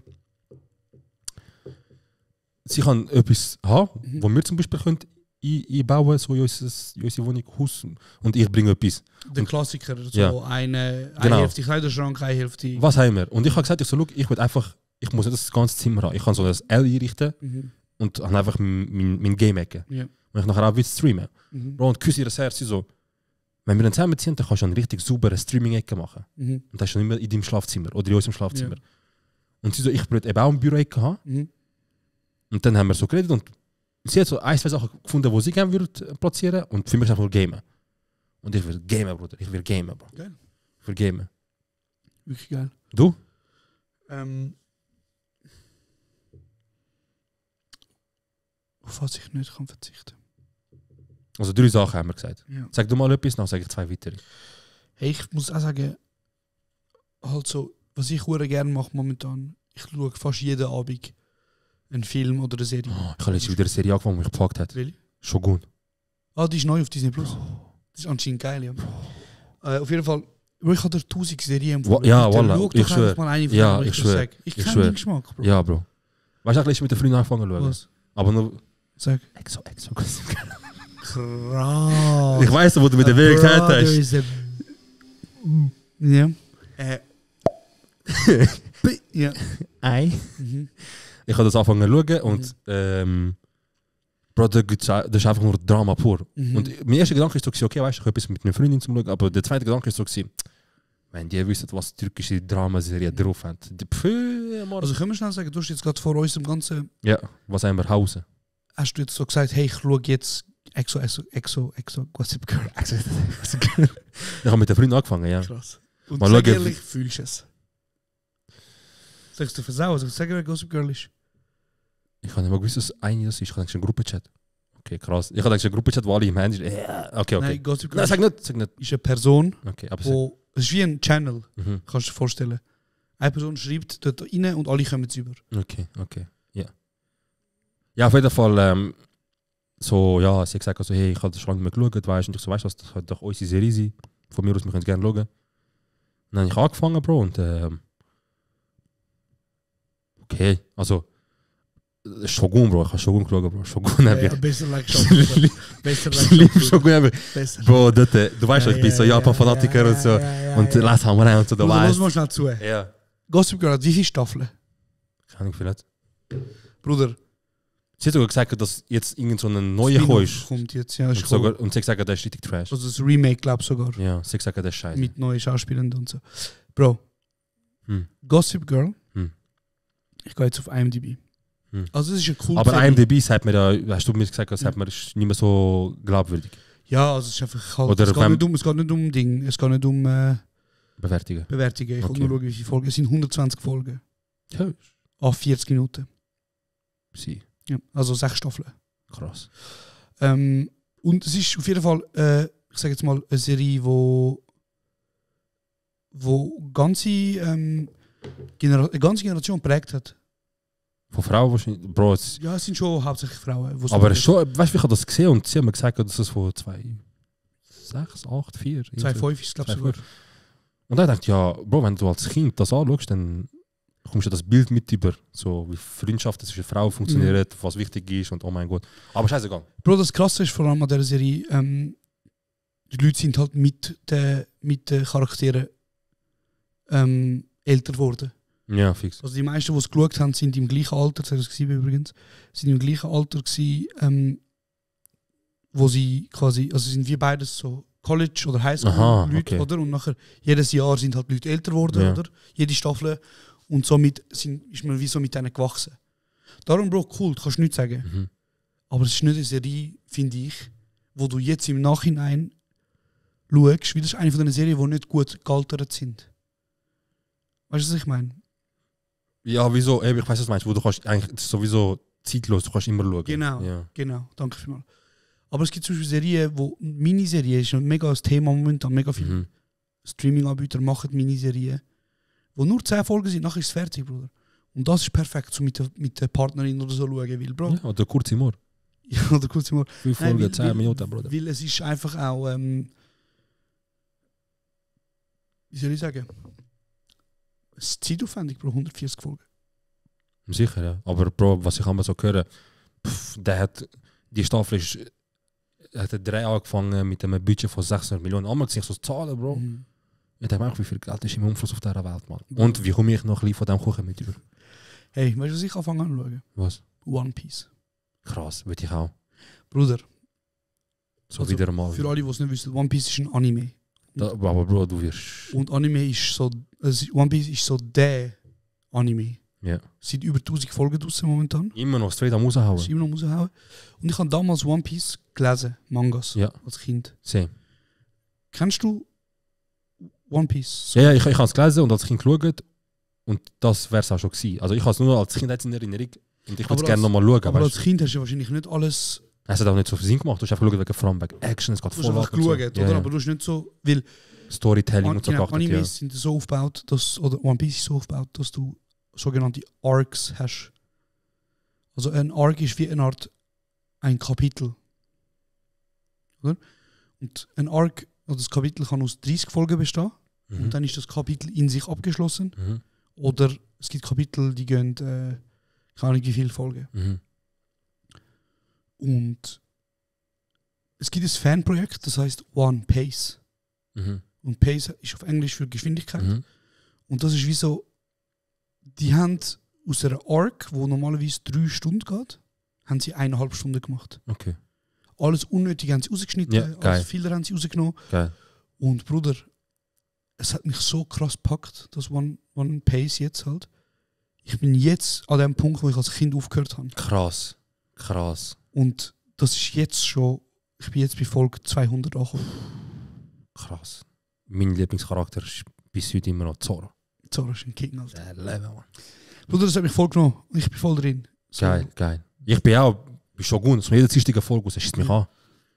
sie kann etwas haben, wo wir zum Beispiel können einbauen, so in unsere Wohnung, Haus, und ich bringe etwas. Der Klassiker, so eine Hälfte Kleiderschrank, eine Hälfte... Was haben wir? Und ich habe gesagt, ich muss nicht das ganze Zimmer haben. Ich kann so das L einrichten und habe einfach mein Game-Ecke. Ja. Und ich nachher auch wieder streamen. Bro, und küsse ihr das Herz, so, wenn wir dann zusammenziehen, dann kannst du eine richtig saubere Streaming-Ecke machen. Und das ist schon immer in deinem Schlafzimmer oder in unserem Schlafzimmer. Ja. Und sie so, ich würde eben auch eine Büro-Ecke haben. Und dann haben wir so geredet und sie hat so 1, 2 Sachen gefunden, die sie gerne würde platzieren, und für mich einfach nur gamen. Und ich will gamen, Bruder. Ich will gamen, Bro. Geil. Ich will gamen. Wirklich geil. Du? Auf was ich nicht kann verzichten. Also 3 Sachen haben wir gesagt. Ja. Sag du mal etwas, dann sage ich 2 weitere. Hey, ich muss auch sagen, halt so, was ich gerne mache momentan, ich schaue fast jeden Abend einen Film oder eine Serie. Ich habe letztens wieder eine Serie angefangen, die mich gepackt hat. Really? Shogun. Ah, die ist neu auf Disney Plus. Das ist anscheinend geil, ja. Auf jeden Fall, ich habe dir 1000 Serien empfohlen. Ja, voilà. Schau doch einfach mal eine von denen, ich schwöre. Ich kenne den Geschmack, Bro. Ja, Bro. Weißt du, ich mit der Freundin angefangen zu schauen? Was? Aber nur... Sag. Exo. Krass. Ich weiss, wo du mit der Weg gehört hast. Ja. Ja. Ei. Ich habe das angefangen zu schauen und Bro, das ist einfach nur Drama pur. Und mein erster Gedanke ist so, okay, weißt du, ich habe etwas mit einer Freundin zu schauen, aber der zweite Gedanke ist so, wenn die wissen, was türkische Dramaserie drauf haben. Also können wir schnell sagen, du hast jetzt gerade vor unserem ganzen... Ja, was haben wir Hause? Hast du jetzt so gesagt, hey, ich schaue jetzt Exo, Gossip Girl. Ich habe mit der Freundin angefangen, ja. Krass. Und mal sag schauen, ehrlich, fühlst du es? Sagst du versauen? Sag wer Gossip Girl ist? Ich habe nicht mal gewusst, dass eine das ist. Ich habe gedacht, ein Gruppenchat. Okay, krass. Ich habe gedacht, ein Gruppenchat, wo alle im Handy sind. Okay. Nein, Gossip Girl Nein, sag nicht. Ist eine Person, Okay, aber es ist wie ein Channel, kannst du dir vorstellen. Eine Person schreibt dort rein und alle kommen es über. Okay, ja. Ja, auf jeden Fall, so, ja, sie hat gesagt, also, hey, ich habe das schon nicht mehr geschaut, weißt du, und ich so, weißt du was, das könnte doch unsere Serie sein. Von mir aus, wir können es gerne schauen. Und dann habe ich angefangen, Bro, und okay, also, Shogun, Bro, ich habe Shogun geschaut, Bro. Shogun habe ich. Besser like Shogun. Besser like Liebe Shogun habe ich. Besser. Bro, dort, du weißt, ich bin so Japan-Fanatiker und so. Und lass haben wir und so, du Bruder, weißt. lass mal schnell zu. Ja. Gossip Girl hat wie viele Staffeln? Keine Ahnung, vielleicht. Bruder. Sie hat sogar gesagt, dass jetzt irgend so eine neue ist. Kommt jetzt, ja, Und, ist sogar, und sie hat gesagt, der ist richtig trash. Also das Remake, glaube ich sogar. Ja, sie hat gesagt, der ist scheiße. Mit neuen Schauspielern und so. Bro, Gossip Girl, ich gehe jetzt auf IMDb. Also es ist eine coole Aber Serie. IMDb sagt mir ja, hast du mir gesagt, das sagt mir, ist nicht mehr so glaubwürdig. Ja, also es ist einfach halt, Oder es geht nicht um Ding, es geht nicht um Bewertungen. Ich will nur schauen, wie viele Folgen. Es sind 120 Folgen. Ja. Auf 40 Minuten. Sie. Ja, also 6 Staffeln. Krass. Und es ist auf jeden Fall, ich sage jetzt mal, eine Serie, wo ganze, eine ganze Generation prägt hat. Von Frauen wahrscheinlich. Bro, Ja, es sind schon hauptsächlich Frauen. Aber es schon, weißt du, ich habe das gesehen und sie haben mir gesagt, dass es von 6, 8, 4. 2,5 ist, glaube ich, sogar. Und dann dachte ich, ja, Bro, wenn du als Kind das anschaust, dann kommst du das Bild mit über, so wie Freundschaft zwischen Frauen funktioniert, was wichtig ist und oh mein Gott. Aber scheißegal. Bro, das Krasse ist vor allem an dieser Serie, die Leute sind halt mit den Charakteren älter geworden. Ja, fix. Also die meisten, die es geschaut haben, sind im gleichen Alter, 2007 übrigens, sind im gleichen Alter gewesen, wo sie quasi, also sind wir beides so College- oder Highschool-Leute, oder? Und nachher, jedes Jahr sind halt Leute älter geworden, oder? Jede Staffel. Und somit ist man wie so mit denen gewachsen. Darum, Bro, cool, kannst du nichts sagen. Aber es ist nicht eine Serie, finde ich, wo du jetzt im Nachhinein schaust, wie das ist eine von den Serien, die nicht gut gealtert sind. Weißt du, was ich meine? Ja, wieso? Ich weiß, was du meinst, wo du kannst eigentlich sowieso zeitlos, du kannst immer schauen. Genau, danke vielmals. Aber es gibt zum Beispiel Serien, wo Miniserien ist ein mega das Thema momentan, mega viele Streaming-Anbieter machen Miniserien, wo nur 10 Folgen sind, nachher ist es fertig, Bruder. Und das ist perfekt, so mit der Partnerin oder so schauen will, Bro. Ja, oder kurz im Ohr. Ja, oder kurz im Ohr. 5 Folgen, 10 Minuten, Bruder. Weil es ist einfach auch, wie soll ich sagen, es ist zeitaufwendig, Bro, 140 Folgen. Sicher, ja. Aber Bro, was ich einmal so höre, die Staffel hat 3 angefangen mit einem Budget von 600 Millionen. Einmal gesehen, so Zahlen, Bro. Ich denke mir auch, wie viel Geld ist im Umfluss auf dieser Welt, Mann. Und wie komme ich noch ein bisschen von dem Kuchen mit über? Hey, weißt du, was ich anfangen anzuschauen? Was? One Piece. Krass, würde ich auch. Bruder. So also, wieder mal. Für alle, die es nicht wissen, One Piece ist ein Anime. Aber Bro, du wirst... Und Anime ist so... One Piece ist so der Anime. Ja. Es sind über 1000 Folgen draussen momentan. Immer noch straight am raushauen. Ist immer noch raushauen. Und ich habe damals One Piece gelesen, Mangas, als Kind. Same. Kennst du One Piece? Ja, ich habe es gelesen und als Kind geschaut. Und das wäre es auch schon gewesen. Also ich habe es nur als Kind in Erinnerung. Und ich würde es gerne nochmal schauen. Aber als Kind hast du wahrscheinlich nicht alles... Es hat auch nicht so viel Sinn gemacht. Du hast einfach geschaut, vor allem wegen Action, es geht voll ab. Du hast einfach geschaut, oder? Aber du hast nicht so... Weil Storytelling und so geachtet, Animes sind so aufgebaut, oder One Piece ist so aufgebaut, dass du sogenannte Arcs hast. Also ein Arc ist wie eine Art ein Kapitel. Oder? Und ein Arc, also das Kapitel kann aus 30 Folgen bestehen. Und dann ist das Kapitel in sich abgeschlossen. Oder es gibt Kapitel, die gehen, keine Ahnung wie viele Folgen. Und es gibt ein Fanprojekt, das heißt One Pace. Und Pace ist auf Englisch für Geschwindigkeit. Und das ist wie so die haben aus einer Arc, die normalerweise 3 Stunden geht, haben sie 1,5 Stunden gemacht. Okay. Alles Unnötige haben sie rausgeschnitten, Ja, geil. alles Fehler haben sie rausgenommen. Geil. Und Bruder, es hat mich so krass gepackt, das One Piece jetzt halt. Ich bin jetzt an dem Punkt, wo ich als Kind aufgehört habe. Krass. Krass. Und das ist jetzt schon, ich bin jetzt bei Folge 200 angekommen. Krass. Mein Lieblingscharakter ist bis heute immer noch Zoro. Zoro ist ein King, Alter. Leben, Mann. Bruder, das hat mich voll genommen. Ich bin voll drin. So. Geil, geil. Ich bin auch bei Shogun, das ist jede zistige Folge raus. Schießt mich an.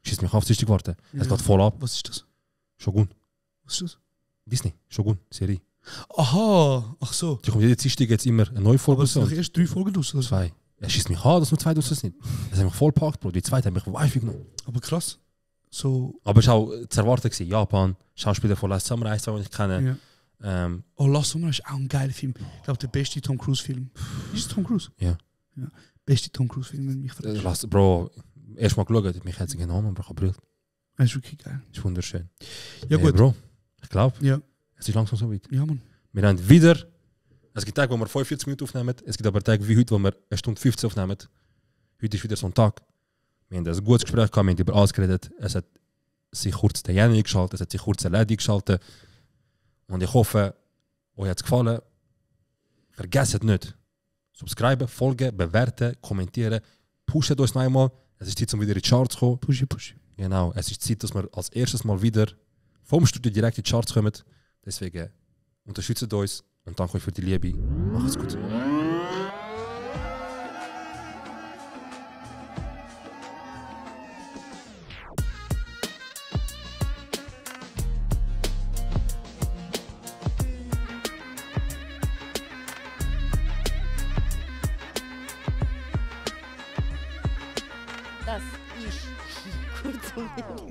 Schießt mich auf zistig warten. Es geht voll ab. Was ist das? Shogun. Was ist das? Disney. Shogun. Serie. Aha, ach so. Die kommt jede Zistig jetzt immer eine neue Folge Aber es raus. sind doch erst 3 Folgen draus. Oder? 2. Er schießt mich an, dass nur 2 draussen sind. Das hat mich voll gepackt, Bro. Die zweite hat mich weich genommen. Aber krass. So. Aber es war auch zu erwarten gewesen. Japan, Schauspieler von Last Samurai, die ich kenne. Ja. Oh, Last Samurai ist auch ein geiler Film. Ich glaube, der beste Tom Cruise-Film. Ist es Tom Cruise? Ja. Beste Tom Cruise-Film, wenn mich fragst. Bro, erst mal geschaut, mich hat sie genommen, aber ich habe gebrüllt. Das ist wirklich geil. Das ist wunderschön. Ja, gut. Bro, ich glaube, ja. es ist langsam so weit. Ja, Mann. Wir haben wieder, es gibt Tage, wo wir 45 Minuten aufnehmen, es gibt aber Tage wie heute, wo wir 1 Stunde 15 aufnehmen. Heute ist wieder so ein Tag. Wir haben ein gutes Gespräch gehabt, wir haben über alles geredet. Es hat sich kurz der Jenny geschaltet, es hat sich kurz der Lady geschaltet. Und ich hoffe, euch hat es gefallen. Vergesst nicht, subscriben, folgen, bewerten, kommentieren. Pusht uns noch einmal. Es ist Zeit, um wieder in die Charts zu kommen. Push. Genau, es ist Zeit, dass wir als erstes mal wieder vom Studio direkt in die Charts kommen. Deswegen unterstützt uns und danke euch für die Liebe. Macht's gut. Das ist kurz und